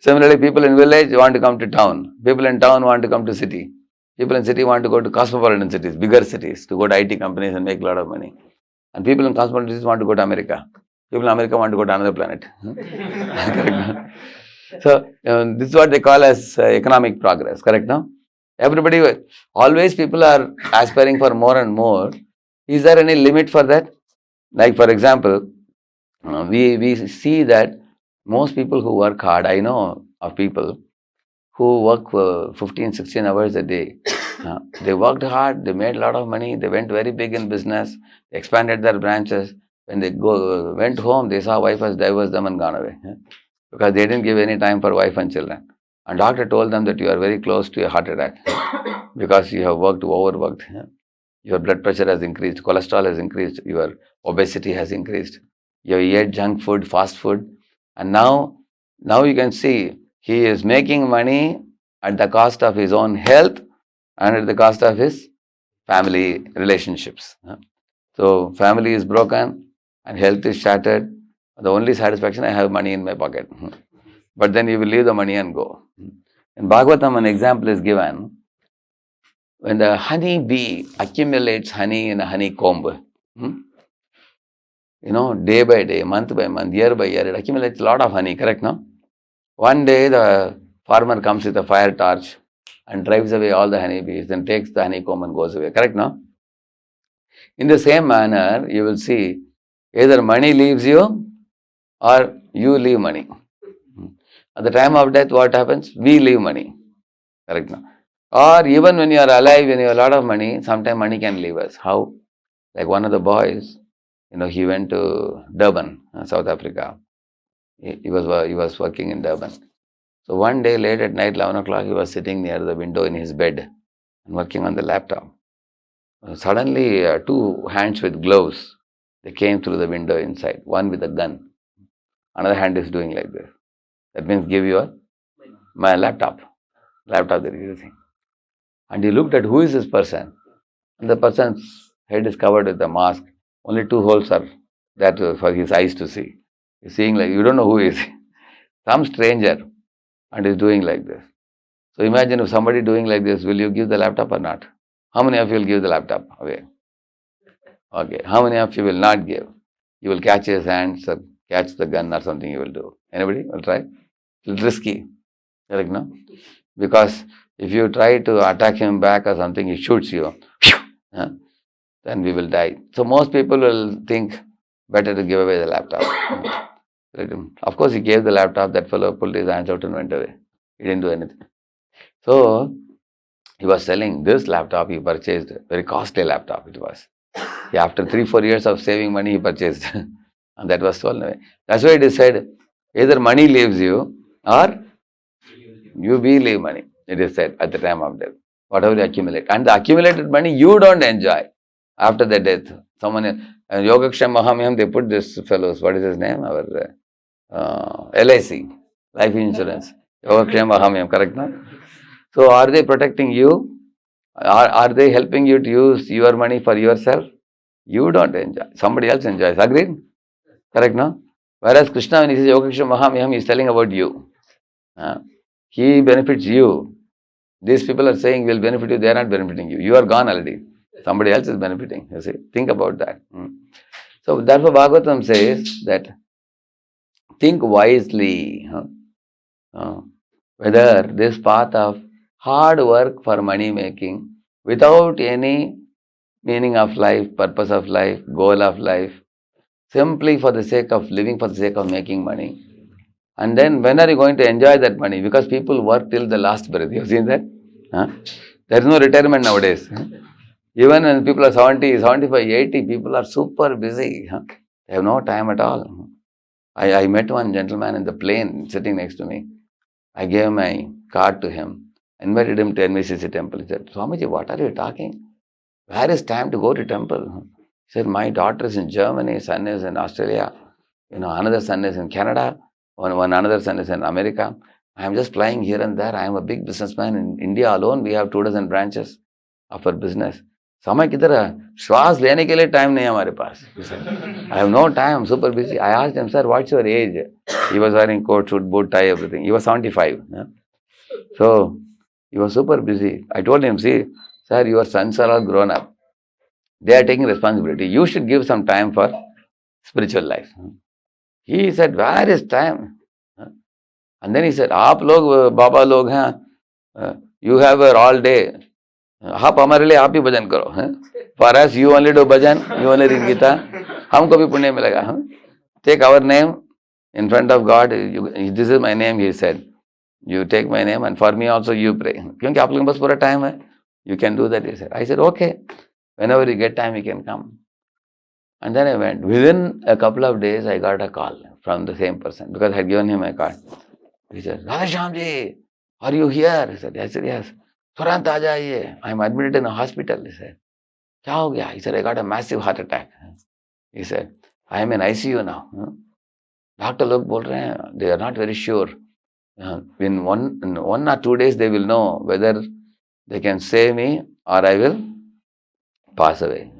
Similarly, people in village want to come to town. People in town want to come to city. People in city want to go to cosmopolitan cities, bigger cities, to go to IT companies and make a lot of money. And people in cosmopolitan cities want to go to America. People in America want to go to another planet. So, this is what they call as economic progress, correct now? Everybody, always people are aspiring for more and more. Is there any limit for that? Like for example, we see that most people who work hard, I know of people who work 15, 16 hours a day. They worked hard, they made a lot of money, they went very big in business, they expanded their branches. When they went home, they saw wife has divorced them and gone away. Because they didn't give any time for wife and children. And doctor told them that you are very close to a heart attack because you have overworked. Your blood pressure has increased, cholesterol has increased, your obesity has increased. You eat junk food, fast food. And now you can see he is making money at the cost of his own health and at the cost of his family relationships. So family is broken and health is shattered. The only satisfaction, I have money in my pocket. But then you will leave the money and go. In Bhagavatam, an example is given. When the honey bee accumulates honey in a honeycomb, day by day, month by month, year by year, it accumulates a lot of honey, correct, no? One day, the farmer comes with a fire torch and drives away all the honeybees, then takes the honeycomb and goes away, correct, no? In the same manner, you will see, either money leaves you or you leave money. At the time of death, what happens? We leave money. Correct now. Or even when you are alive, when you have a lot of money, sometimes money can leave us. How? Like one of the boys, he went to Durban, South Africa. He was working in Durban. So one day late at night, 11 o'clock, he was sitting near the window in his bed and working on the laptop. Suddenly, 2 hands with gloves, they came through the window inside, one with a gun. Another hand is doing like this. That means give your my laptop that you're using. And he looked at who is this person. And the person's head is covered with a mask. Only 2 holes are there for his eyes to see. He's seeing like, you don't know who he is. Some stranger, and he's doing like this. So imagine if somebody doing like this, will you give the laptop or not? How many of you will give the laptop away? Okay. How many of you will not give? You will catch his hands or catch the gun or something you will do. Anybody will try? It's risky. Correct, no? Because if you try to attack him back or something, he shoots you. Then we will die. So most people will think better to give away the laptop. Of course, he gave the laptop. That fellow pulled his hands out and went away. He didn't do anything. So he was selling this laptop. He purchased a very costly laptop. It was. After 3-4 years of saving money, he purchased, and that was stolen away. That's why it is said, either money leaves you or you will leave money. It is said at the time of death. Whatever you accumulate. And the accumulated money you don't enjoy after the death. Someone Yogaksham Mahamyam, they put this fellow's, what is his name? Our LIC, life insurance. Yogaksham Mahamyam, correct now? So are they protecting you? Are they helping you to use your money for yourself? You don't enjoy. Somebody else enjoys. Agreed? Correct now? Whereas Krishna, when he says Yogaksham Mahamyam, he is telling about you. He benefits you. These people are saying will benefit you, they are not benefiting you. You are gone already. Somebody else is benefiting. You see, think about that. So therefore Bhagavatam says that think wisely whether this path of hard work for money making without any meaning of life, purpose of life, goal of life, simply for the sake of living, for the sake of making money. And then when are you going to enjoy that money? Because people work till the last breath. You have seen that? There is no retirement nowadays. Even when people are 70, 75, 80, people are super busy. They have no time at all. I met one gentleman in the plane sitting next to me. I gave my card to him, invited him to NVCC temple. He said, Swamiji, what are you talking? Where is time to go to temple? He said, my daughter is in Germany, son is in Australia, another son is in Canada, one another son is in America. I am just flying here and there. I am a big businessman. In India alone, we have 2 dozen branches of our business. समय किधर है? श्वास लेने के लिए time नहीं है हमारे पास. I have no time. I'm super busy. I asked him, sir, what's your age? He was wearing coat, suit, boot, tie, everything. He was 75. So he was super busy. I told him, see, sir, your sons are all grown up. They are taking responsibility. You should give some time for spiritual life. He said, where is time? And then he said, आप लोग बाबा लोग हैं, you have all day. आप हमारे लिए आप ही भजन करो. For us, you only do bhajan, you only read Gita. हमको भी पुण्य मिलेगा. Take our name in front of God. This is my name, he said. You take my name and for me also you pray. क्योंकि आप लोगों के पास पूरा time है. You can do that, he said. I said, okay. Whenever you get time, you can come. And then I went. Within a couple of days, I got a call from the same person because I had given him my card. He said, Radheshyamji, are you here? He said, I said, yes. तुरंत आ जाइए. I am admitted in a hospital. He said, क्या हो गया? He said, I got a massive heart attack. He said, I am in ICU now. Doctor लोग बोल रहे हैं, they are not very sure. In one or 2 days, they will know whether they can save me or I will pass away.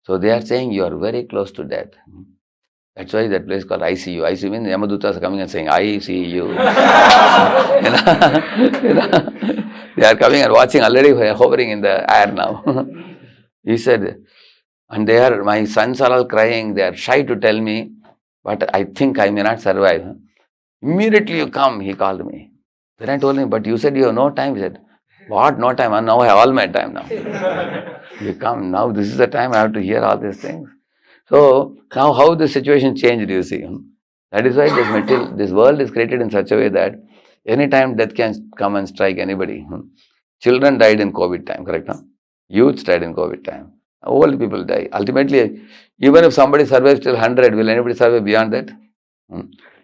So they are saying you are very close to death. That's why that place called ICU. ICU means Yamadutas are coming and saying, I see you. They are coming and watching already hovering in the air now. He said, and my sons are all crying. They are shy to tell me, but I think I may not survive. Immediately you come, he called me. Then I told him, but you said you have no time. He said, what, no time? Now I have all my time now. You come, now this is the time I have to hear all these things. So, now how the situation changed, you see. That is why this world is created in such a way that anytime death can come and strike anybody. Children died in COVID time, correct? No? Youths died in COVID time. Old people die. Ultimately, even if somebody survives till 100, will anybody survive beyond that?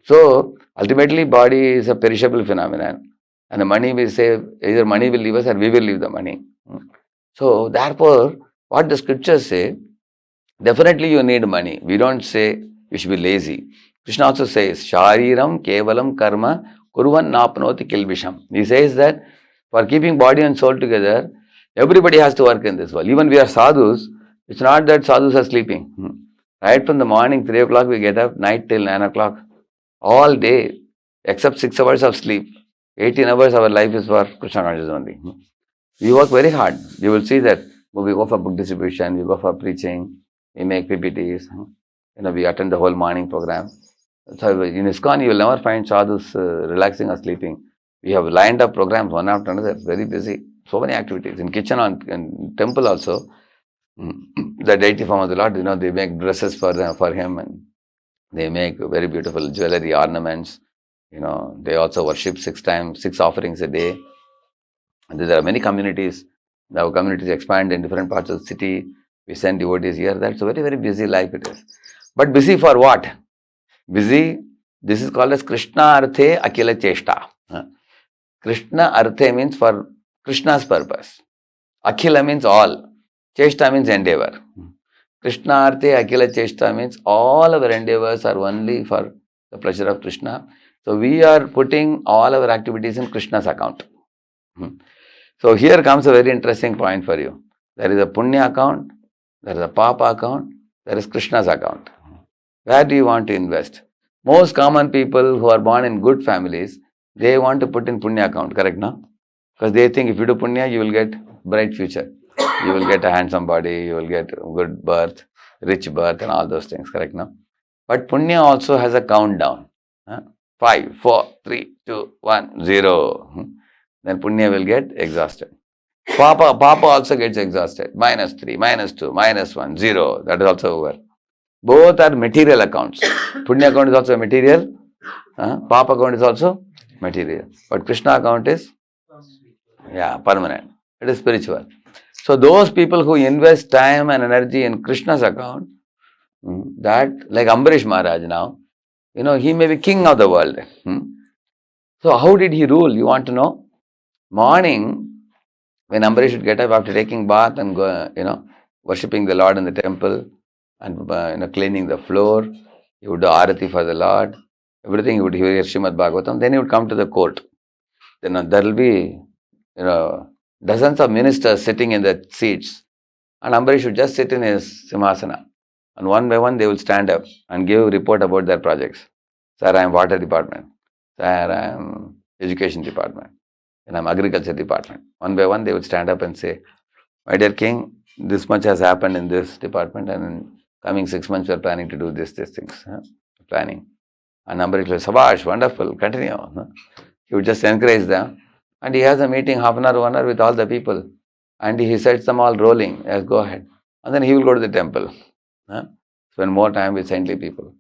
So, ultimately, body is a perishable phenomenon. And the money we save, either money will leave us or we will leave the money. So, therefore, what the scriptures say, definitely you need money. We don't say you should be lazy. Krishna also says, Shariram kevalam karma kurvan napnoti kilbisham. He says that for keeping body and soul together, everybody has to work in this world. Even we are sadhus, it's not that sadhus are sleeping. Right from the morning, 3 o'clock, we get up, night till 9 o'clock. All day, except 6 hours of sleep. 18 hours our life is for Krishna consciousness only. We work very hard. You will see that we go for book distribution, we go for preaching, we make PPTs, we attend the whole morning program. So in ISKCON, you will never find sadhus relaxing or sleeping. We have lined up programs one after another, very busy. So many activities. In kitchen, in temple also, the deity form of the Lord, they make dresses for him, and they make very beautiful jewelry ornaments. They also worship 6 offerings a day. And there are many communities. Our communities expand in different parts of the city. We send devotees here. That's a very, very busy life it is. But busy for what? Busy, this is called as Krishna Arthe Akila Cheshta. Krishna Arthe means for Krishna's purpose. Akhila means all. Cheshta means endeavor. Krishna Arthe Akila Cheshta means all our endeavors are only for the pleasure of Krishna. So we are putting all our activities in Krishna's account. So here comes a very interesting point for you. There is a Punya account, there is a Papa account, there is Krishna's account. Where do you want to invest? Most common people who are born in good families, they want to put in Punya account, correct now? Because they think if you do Punya, you will get bright future. You will get a handsome body, you will get good birth, rich birth and all those things, correct now? But Punya also has a countdown. 5, 4, 3, 2, 1, 0. Then Punya will get exhausted. Papa also gets exhausted. -3, -2, -1, 0. That is also over. Both are material accounts. Punya account is also material. Papa account is also material. But Krishna account is permanent. It is spiritual. So those people who invest time and energy in Krishna's account, that like Ambarish Maharaj now, he may be king of the world. So how did he rule? You want to know? Morning, when Ambarish should get up after taking bath and go, worshipping the Lord in the temple and cleaning the floor, he would do arati for the Lord, everything he would hear Srimad Bhagavatam, then he would come to the court. Then there will be, dozens of ministers sitting in the seats, and Ambarish would just sit in his simhasana. And one by one they will stand up and give a report about their projects. Sir, I am water department. Sir, I am education department. And I am agriculture department. One by one they would stand up and say, my dear king, this much has happened in this department, and in coming 6 months we are planning to do these things. Planning. And Ambarish will say, Sabash, wonderful, continue. He would just encourage them. And he has a meeting half an hour, 1 hour with all the people. And he sets them all rolling. Yes, go ahead. And then he will go to the temple. Spend more time with saintly people.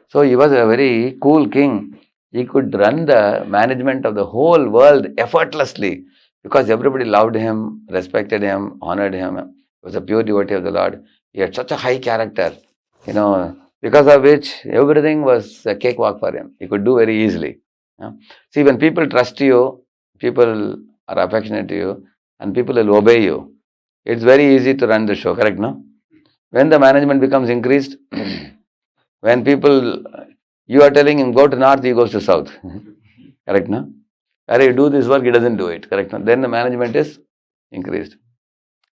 So he was a very cool king. He could run the management of the whole world effortlessly because everybody loved him, respected him, honored him. He was a pure devotee of the Lord. He had such a high character, because of which everything was a cakewalk for him. He could do very easily. See, when people trust you, people are affectionate to you, and people will obey you, it's very easy to run the show, correct, no? When the management becomes increased, when people, you are telling him, go to north, he goes to south. Correct, no? Or you do this work, he doesn't do it, correct, no? Then the management is increased.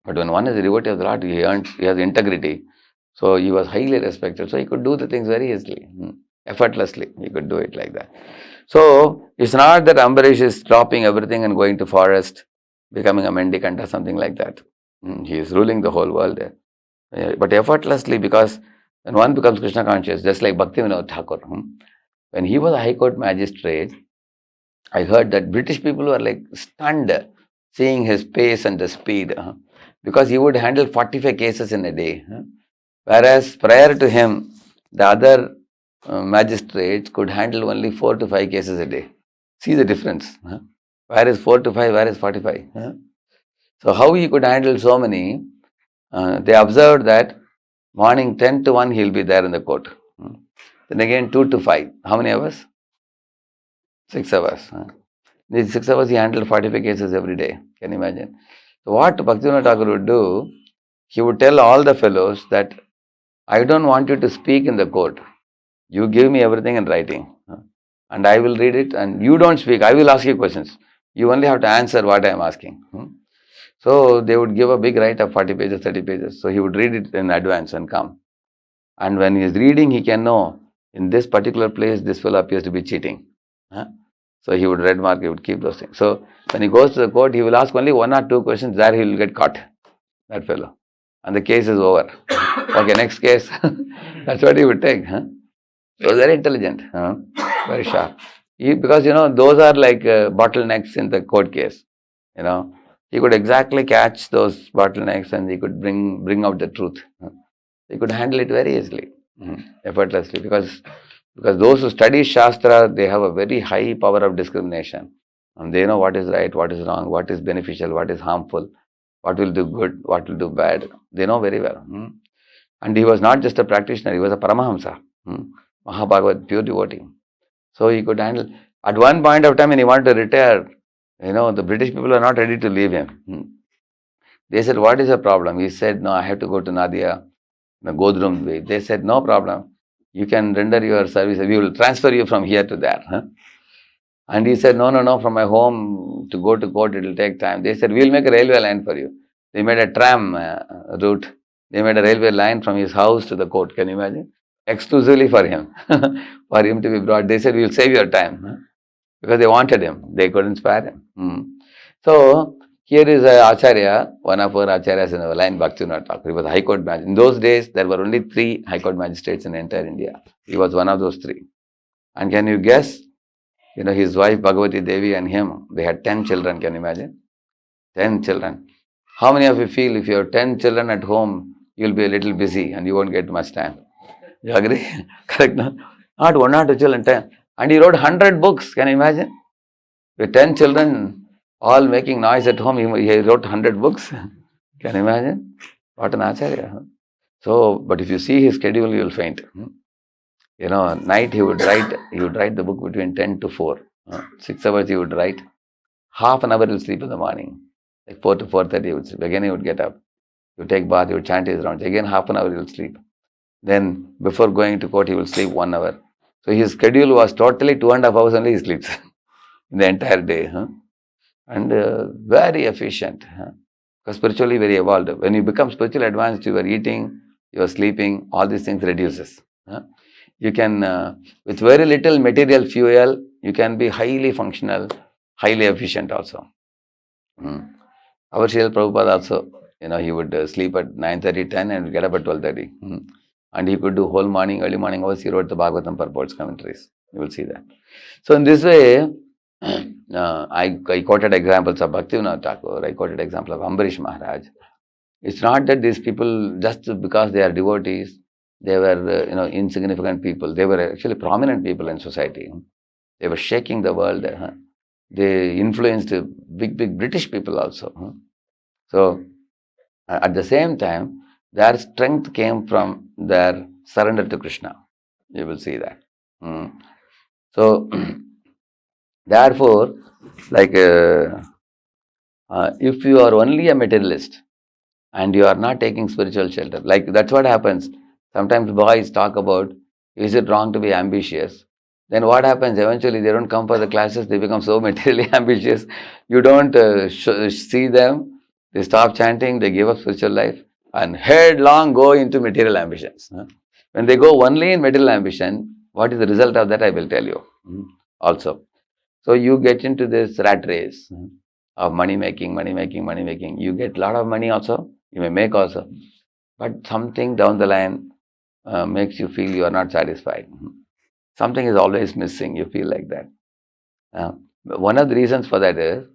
But when one is a devotee of the Lord, he has integrity. So he was highly respected. So he could do the things very easily, effortlessly. He could do it like that. So it's not that Ambarish is dropping everything and going to forest, becoming a mendicant or something like that. He is ruling the whole world there. But effortlessly, because when one becomes Krishna conscious, just like Bhaktivinoda Thakur, when he was a High Court magistrate, I heard that British people were like stunned seeing his pace and the speed, because he would handle 45 cases in a day. Whereas prior to him, the other magistrates could handle only 4 to 5 cases a day. See the difference. Where is 4 to 5, where is 45? So how he could handle so many, they observed that morning 10 to 1 he will be there in the court. Then again 2 to 5. How many hours? 6 hours. These 6 hours he handled 45 cases every day. Can you imagine? So what Bhaktivinoda Thakur would do, he would tell all the fellows that I don't want you to speak in the court. You give me everything in writing, and I will read it, and you don't speak. I will ask you questions. You only have to answer what I am asking. So they would give a big write-up, 40 pages, 30 pages. So he would read it in advance and come. And when he is reading, he can know, in this particular place, this fellow appears to be cheating. So he would red mark, he would keep those things. So when he goes to the court, he will ask only 1 or 2 questions. There he will get caught, that fellow. And the case is over. Okay, next case. That's what he would take. So very intelligent, very sharp. Because, those are like bottlenecks in the court case. He could exactly catch those bottlenecks and he could bring out the truth. He could handle it very easily, effortlessly. Because those who study Shastra, they have a very high power of discrimination. And they know what is right, what is wrong, what is beneficial, what is harmful, what will do good, what will do bad. They know very well. And he was not just a practitioner, he was a Paramahamsa. Mahabhagavad, pure devotee. So he could handle. At one point of time when he wanted to retire, the British people are not ready to leave him. They said, what is the problem? He said, no, I have to go to Nadia, Godrum way. They said, no problem. You can render your service. We will transfer you from here to there. And he said, no, from my home to go to court, it will take time. They said, we will make a railway line for you. They made a tram route. They made a railway line from his house to the court. Can you imagine? Exclusively for him, for him to be brought. They said, we will save your time. Because they wanted him. They couldn't spare him. So, here is Acharya, one of our Acharyas in our line, Bhaktivinoda Thakur. He was a High Court magistrate. In those days, there were only 3 High Court magistrates in entire India. He was one of those 3. And can you guess? His wife Bhagavati Devi and him, they had 10 children. Can you imagine? 10 children. How many of you feel if you have 10 children at home, you'll be a little busy and you won't get much time? You agree? Correct? No? Not 1 or 2 children, 10. And he wrote 100 books. Can you imagine? With 10 children, all making noise at home, he wrote 100 books. Can you imagine? What an Acharya. So, but if you see his schedule, you will faint. Night he would write the book between 10 to 4. 6 hours he would write. Half an hour he would sleep in the morning. Like 4 to 4:30 he would sleep. Again he would get up. He would take bath, he would chant his rounds. Again half an hour he would sleep. Then before going to court he will sleep 1 hour. So his schedule was totally 2.5 hours only he sleeps in the entire day. And very efficient. Because spiritually very evolved. When you become spiritually advanced, you are eating, you are sleeping, all these things reduces. You can, with very little material fuel, you can be highly functional, highly efficient also. Our Srila Prabhupada also, he would sleep at 9:30, 10 and get up at 12:30. And he could do whole morning, early morning hours, he wrote the Bhagavatam purports, commentaries. You will see that. So in this way, I quoted examples of Bhaktivinoda Thakur, I quoted example of Ambarish Maharaj. It's not that these people, just because they are devotees, they were, insignificant people. They were actually prominent people in society. They were shaking the world. They influenced big British people also. So, at the same time, their strength came from their surrender to Krishna. You will see that. So, therefore, like, if you are only a materialist and you are not taking spiritual shelter, like that's what happens. Sometimes boys talk about, is it wrong to be ambitious? Then what happens? Eventually they don't come for the classes, they become so materially ambitious. You don't see them, they stop chanting, they give up spiritual life and headlong go into material ambitions. When they go only in material ambition, what is the result of that? I will tell you also. So you get into this rat race of money making. You get a lot of money also, you may make also. But something down the line makes you feel you are not satisfied. Something is always missing, you feel like that. One of the reasons for that is,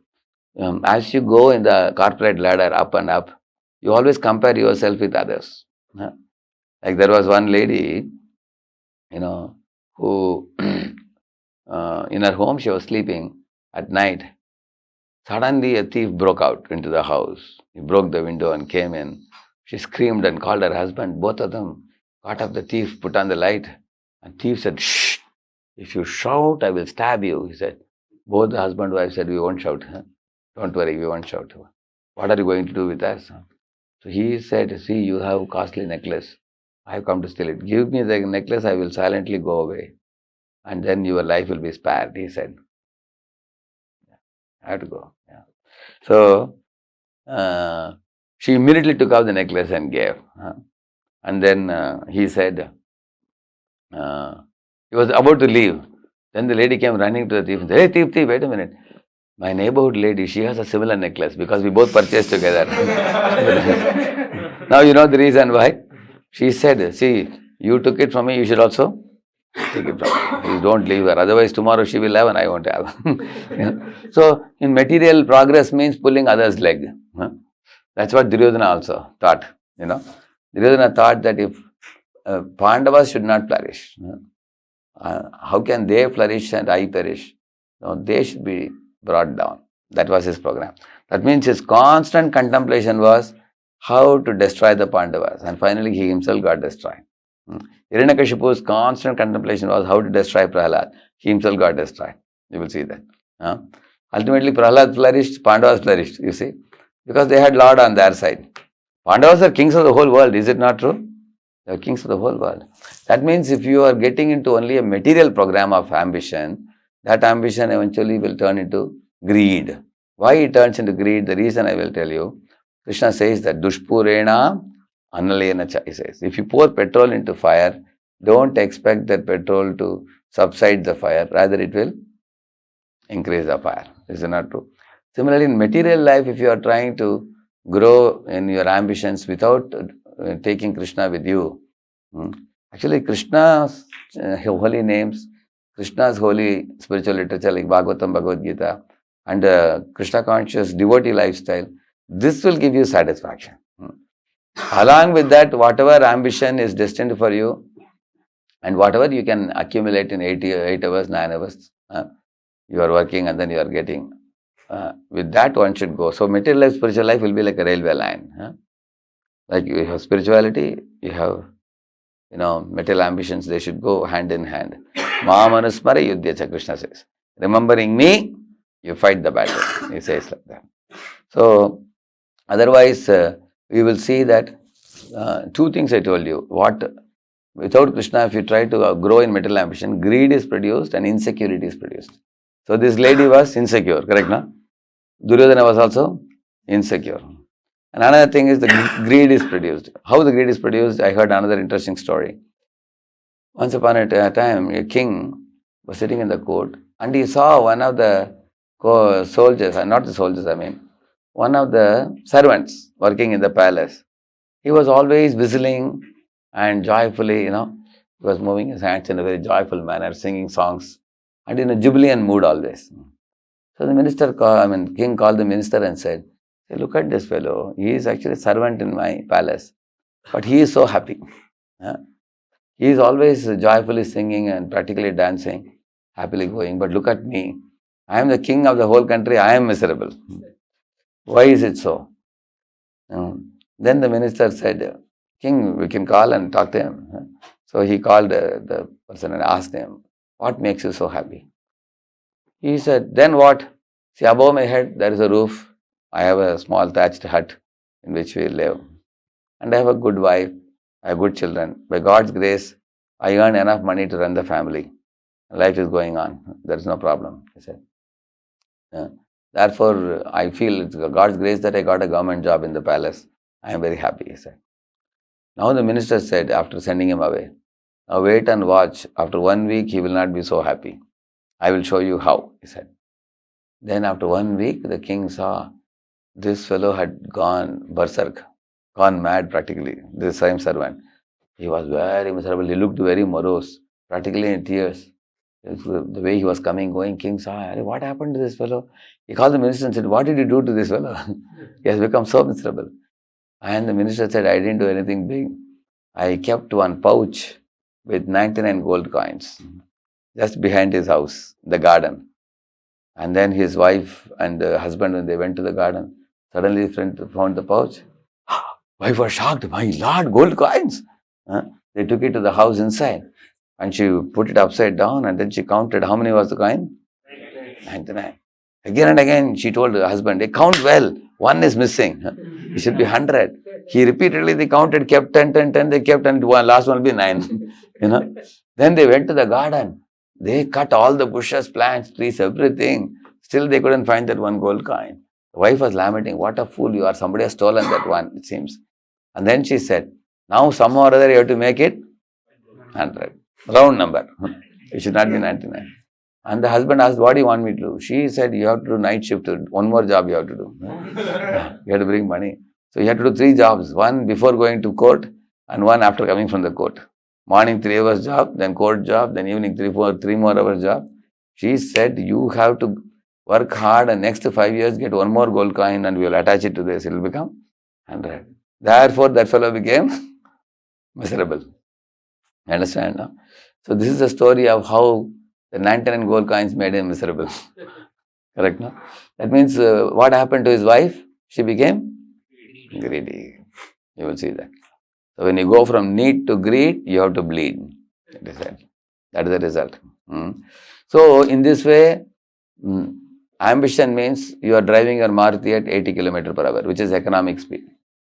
as you go in the corporate ladder up and up, you always compare yourself with others. Like there was one lady, who in her home she was sleeping at night. Suddenly a thief broke out into the house. He broke the window and came in. She screamed and called her husband. Both of them caught up the thief, put on the light. And thief said, shh, if you shout, I will stab you. He said, both the husband and wife said, we won't shout. Don't worry, we won't shout. What are you going to do with us? So he said, see, you have costly necklace. I have come to steal it. Give me the necklace, I will silently go away. And then your life will be spared, he said. I have to go. Yeah. So, she immediately took out the necklace and gave. And then he said, he was about to leave. Then the lady came running to the thief and said, hey, thief, wait a minute. My neighborhood lady, she has a similar necklace because we both purchased together. Now you know the reason why. She said, see, you took it from me, you should also take it from me. Please don't leave her. Otherwise tomorrow she will have and I won't have. So in material, progress means pulling others' leg. That's what Duryodhana also thought. Duryodhana thought that if Pandavas should not flourish, how can they flourish and I perish? No, they should be brought down. That was his program. That means his constant contemplation was how to destroy the Pandavas. And finally he himself got destroyed. Hiranyakashipu's constant contemplation was how to destroy Prahlad. He himself got destroyed. You will see that. Ultimately Prahlad flourished, Pandavas flourished, you see. Because they had Lord on their side. Pandavas are kings of the whole world, is it not true? They are kings of the whole world. That means if you are getting into only a material program of ambition, that ambition eventually will turn into greed. Why it turns into greed? The reason I will tell you. Krishna says that Dushpurena Analena cha, he says. If you pour petrol into fire, don't expect that petrol to subside the fire. Rather, it will increase the fire. Is it not true? Similarly, in material life, if you are trying to grow in your ambitions without taking Krishna with you, actually Krishna's holy names, Krishna's holy spiritual literature like Bhagavatam, Bhagavad Gita, and Krishna conscious devotee lifestyle, this will give you satisfaction. Along with that, whatever ambition is destined for you and whatever you can accumulate in 8 hours, 9 hours, you are working and then you are getting. With that one should go. So material life, spiritual life will be like a railway line. Like you have spirituality, you have material ambitions, they should go hand in hand. Mamanusmara yuddhyacha, Krishna says. Remembering me, you fight the battle. He says like that. So otherwise, we will see that 2 things I told you. Without Krishna, if you try to grow in material ambition, greed is produced and insecurity is produced. So this lady was insecure, correct, no? Duryodhana was also insecure. And another thing is the greed is produced. How the greed is produced, I heard another interesting story. Once upon a time, a king was sitting in the court and he saw one of the soldiers, not the soldiers, one of the servants working in the palace. He was always whistling and joyfully, he was moving his hands in a very joyful manner, singing songs and in a jubilant mood always. So the king called the minister and said, hey, look at this fellow. He is actually a servant in my palace, but he is so happy. He is always joyfully singing and practically dancing, happily going. But look at me. I am the king of the whole country. I am miserable. Why is it so? Then the minister said, King, we can call and talk to him. So he called the person and asked him, what makes you so happy? He said, then what? See, above my head there is a roof. I have a small thatched hut in which we live. And I have a good wife. I have good children. By God's grace, I earn enough money to run the family. Life is going on. There is no problem, he said. Therefore, I feel it's God's grace that I got a government job in the palace. I am very happy, he said. Now the minister said, after sending him away, now wait and watch. After 1 week, he will not be so happy. I will show you how, he said. Then after 1 week, the king saw this fellow had gone berserk, gone mad practically, this same servant. He was very miserable. He looked very morose, practically in tears. The way he was coming, going, king saw, what happened to this fellow? He called the minister and said, what did you do to this fellow? He has become so miserable. And the minister said, I didn't do anything big. I kept one pouch with 99 gold coins just behind his house, the garden. And then his wife and the husband, when they went to the garden, suddenly found the pouch. Wife was shocked. My Lord, gold coins. They took it to the house inside. And she put it upside down and then she counted how many was the coin? 99. Again and again she told her husband, hey, count well. One is missing. It should be 100. He repeatedly, they counted, kept 10, 10, 10, they kept, and last one will be 9. Then they went to the garden. They cut all the bushes, plants, trees, everything. Still they couldn't find that one gold coin. The wife was lamenting, what a fool you are, somebody has stolen that one, it seems. And then she said, now somehow or other you have to make it 100. Round number. It should not be 99. And the husband asked, what do you want me to do? She said, you have to do night shift. One more job you have to do. You have to bring money. So you have to do 3 jobs. One before going to court and one after coming from the court. Morning 3 hours job, then court job, then evening 3 more hours job. She said, you have to work hard and next 5 years get one more gold coin and we will attach it to this. It will become 100. Therefore, that fellow became miserable. Understand? No? So this is a story of how the 99 gold coins made him miserable. Correct? No? That means what happened to his wife? She became greedy. You will see that. So when you go from need to greed, you have to bleed. That is the result. So in this way, ambition means you are driving your Maruti at 80 km/h, which is economic speed.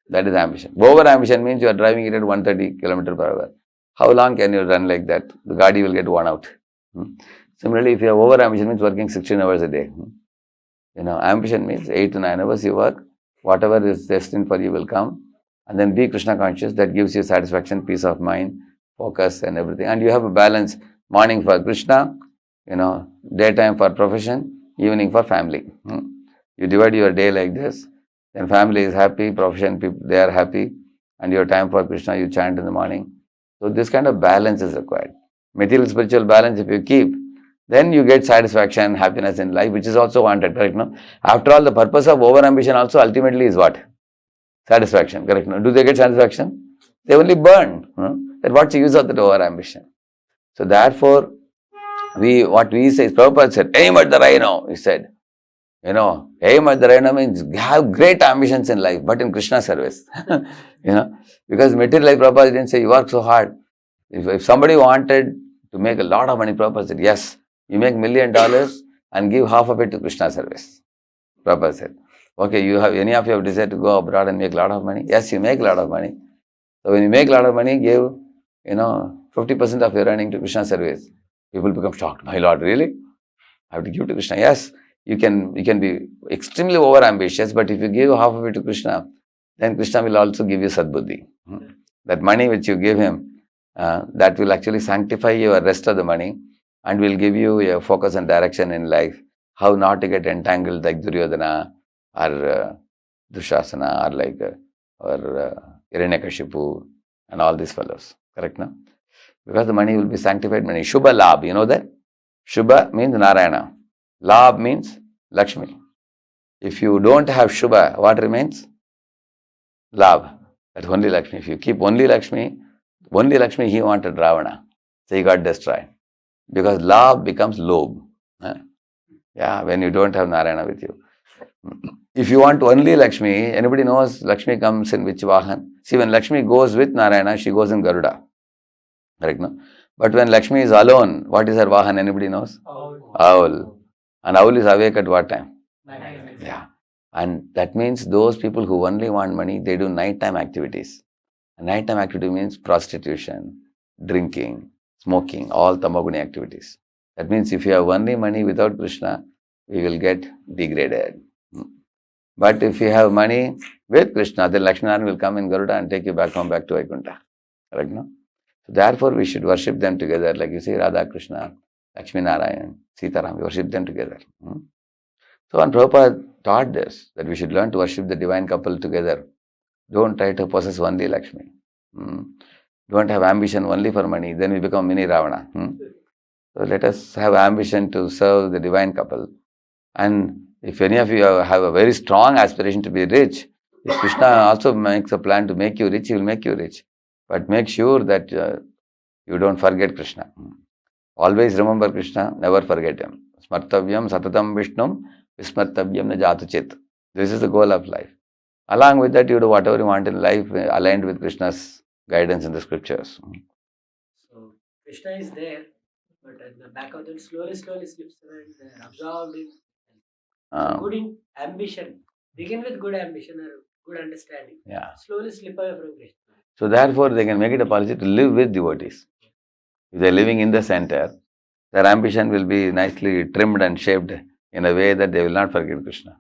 That is ambition. Over ambition means you are driving it at 130 km/h. How long can you run like that? The Gadi will get worn out. Similarly, if you have over ambition means working 16 hours a day. Ambition means 8 to 9 hours you work. Whatever is destined for you will come. And then be Krishna conscious. That gives you satisfaction, peace of mind, focus and everything. And you have a balance. Morning for Krishna, daytime for profession, evening for family. You divide your day like this. Then family is happy, profession people, they are happy. And your time for Krishna, you chant in the morning. So this kind of balance is required. Material spiritual balance if you keep, then you get satisfaction, happiness in life, which is also wanted, correct? No? After all, the purpose of over-ambition also ultimately is what? Satisfaction, correct? No? Do they get satisfaction? They only burn. Then what's the use of that over-ambition? So therefore, what we say is, Prabhupada said, aim at the rhino, he said. Aim at the rhino means have great ambitions in life, but in Krishna service. Because material life, Prabhupada didn't say, you work so hard. If somebody wanted to make a lot of money, Prabhupada said, yes, you make $1 million and give half of it to Krishna service. Prabhupada said, okay, any of you have decided to go abroad and make a lot of money? Yes, you make a lot of money. So when you make a lot of money, give, 50% of your earning to Krishna service. People become shocked. My Lord, really? I have to give to Krishna? Yes, you can be extremely over-ambitious, but if you give half of it to Krishna, then Krishna will also give you sadbuddhi. That money which you give him, that will actually sanctify your rest of the money and will give you a focus and direction in life. How not to get entangled like Duryodhana or Dushasana or Hiranyakashipu and all these fellows. Correct, no? Because the money will be sanctified money. Shubha Labh, you know that? Shubha means Narayana. Labh means Lakshmi. If you don't have Shubha, what remains? Labh. That's only Lakshmi. If you keep only Lakshmi, he wanted Ravana. So he got destroyed. Because Labh becomes Lobh. When you don't have Narayana with you. If you want only Lakshmi, anybody knows Lakshmi comes in which Vahan? See, when Lakshmi goes with Narayana, she goes in Garuda. Correct, no? But when Lakshmi is alone, what is her Vahan? Anybody knows? Owl. And owl is awake at what time? Yeah. And that means those people who only want money, they do nighttime activities. And nighttime activity means prostitution, drinking, smoking, all tamoguni activities. That means if you have only money without Krishna, we will get degraded. But if you have money with Krishna, then Lakshminarayan will come in Garuda and take you back home, back to Vaikuntha. Correct, no? So therefore, we should worship them together. Like you see, Radha Krishna, Lakshminarayan, Sitaram, we worship them together. So, and Prabhupada taught this, that we should learn to worship the divine couple together. Don't try to possess only Lakshmi. Don't have ambition only for money, then we become mini Ravana. So let us have ambition to serve the divine couple. And if any of you have a very strong aspiration to be rich, if Krishna also makes a plan to make you rich, he will make you rich. But make sure that you don't forget Krishna. Always remember Krishna, never forget him. Smartavyam satatam vishnum vismartavyam na jatu chit. This is the goal of life. Along with that, you do whatever you want in life aligned with Krishna's guidance in the scriptures. So Krishna is there, but at the back of it, slowly slips away and absorbed in good ambition. Begin with good ambition or good understanding, Yeah. slowly slip away from Krishna. So therefore, they can make it a policy to live with devotees. If they are living in the center, their ambition will be nicely trimmed and shaped in a way that they will not forget Krishna.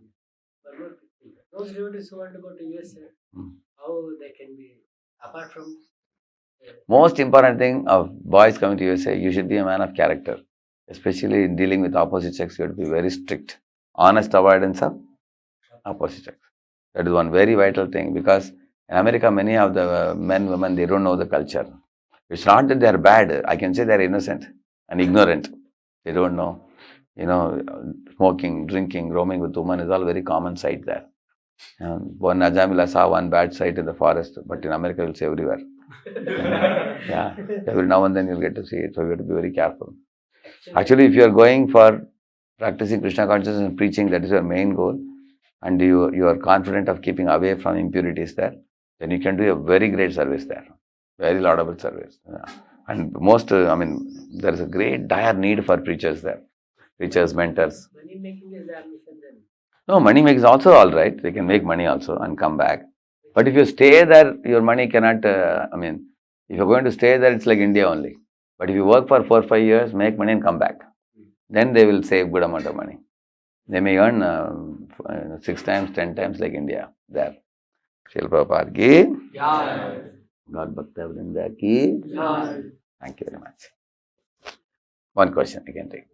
One more thing. Those devotees who want to go to USA, how they can be, apart from Most important thing of boys coming to USA, you should be a man of character. Especially in dealing with opposite sex, you have to be very strict. Honest avoidance of opposite sex. That is one very vital thing, because in America, many of the men, women, they don't know the culture. It's not that they are bad. I can say they are innocent and ignorant. They don't know. Smoking, drinking, roaming with women is all very common sight there. One Ajamila saw one bad sight in the forest, but in America, you'll see everywhere. Yeah, every now and then you'll get to see it, so you have to be very careful. Actually, if you are going for practicing Krishna consciousness and preaching, that is your main goal, and you are confident of keeping away from impurities there, then you can do a very great service there, very laudable service. And most, there is a great dire need for preachers there, preachers, mentors. money making is the ambition then. No, money makes also all right. They can make money also and come back. But if you stay there, your money cannot, if you're going to stay there, it's like India only. But if you work for 4 or 5 years, make money and come back, then they will save good amount of money. They may earn 6 times, 10 times like India there. Srila Prabhupada ki, God Bhakta Vrinda ki. Thank you very much. One question I can take.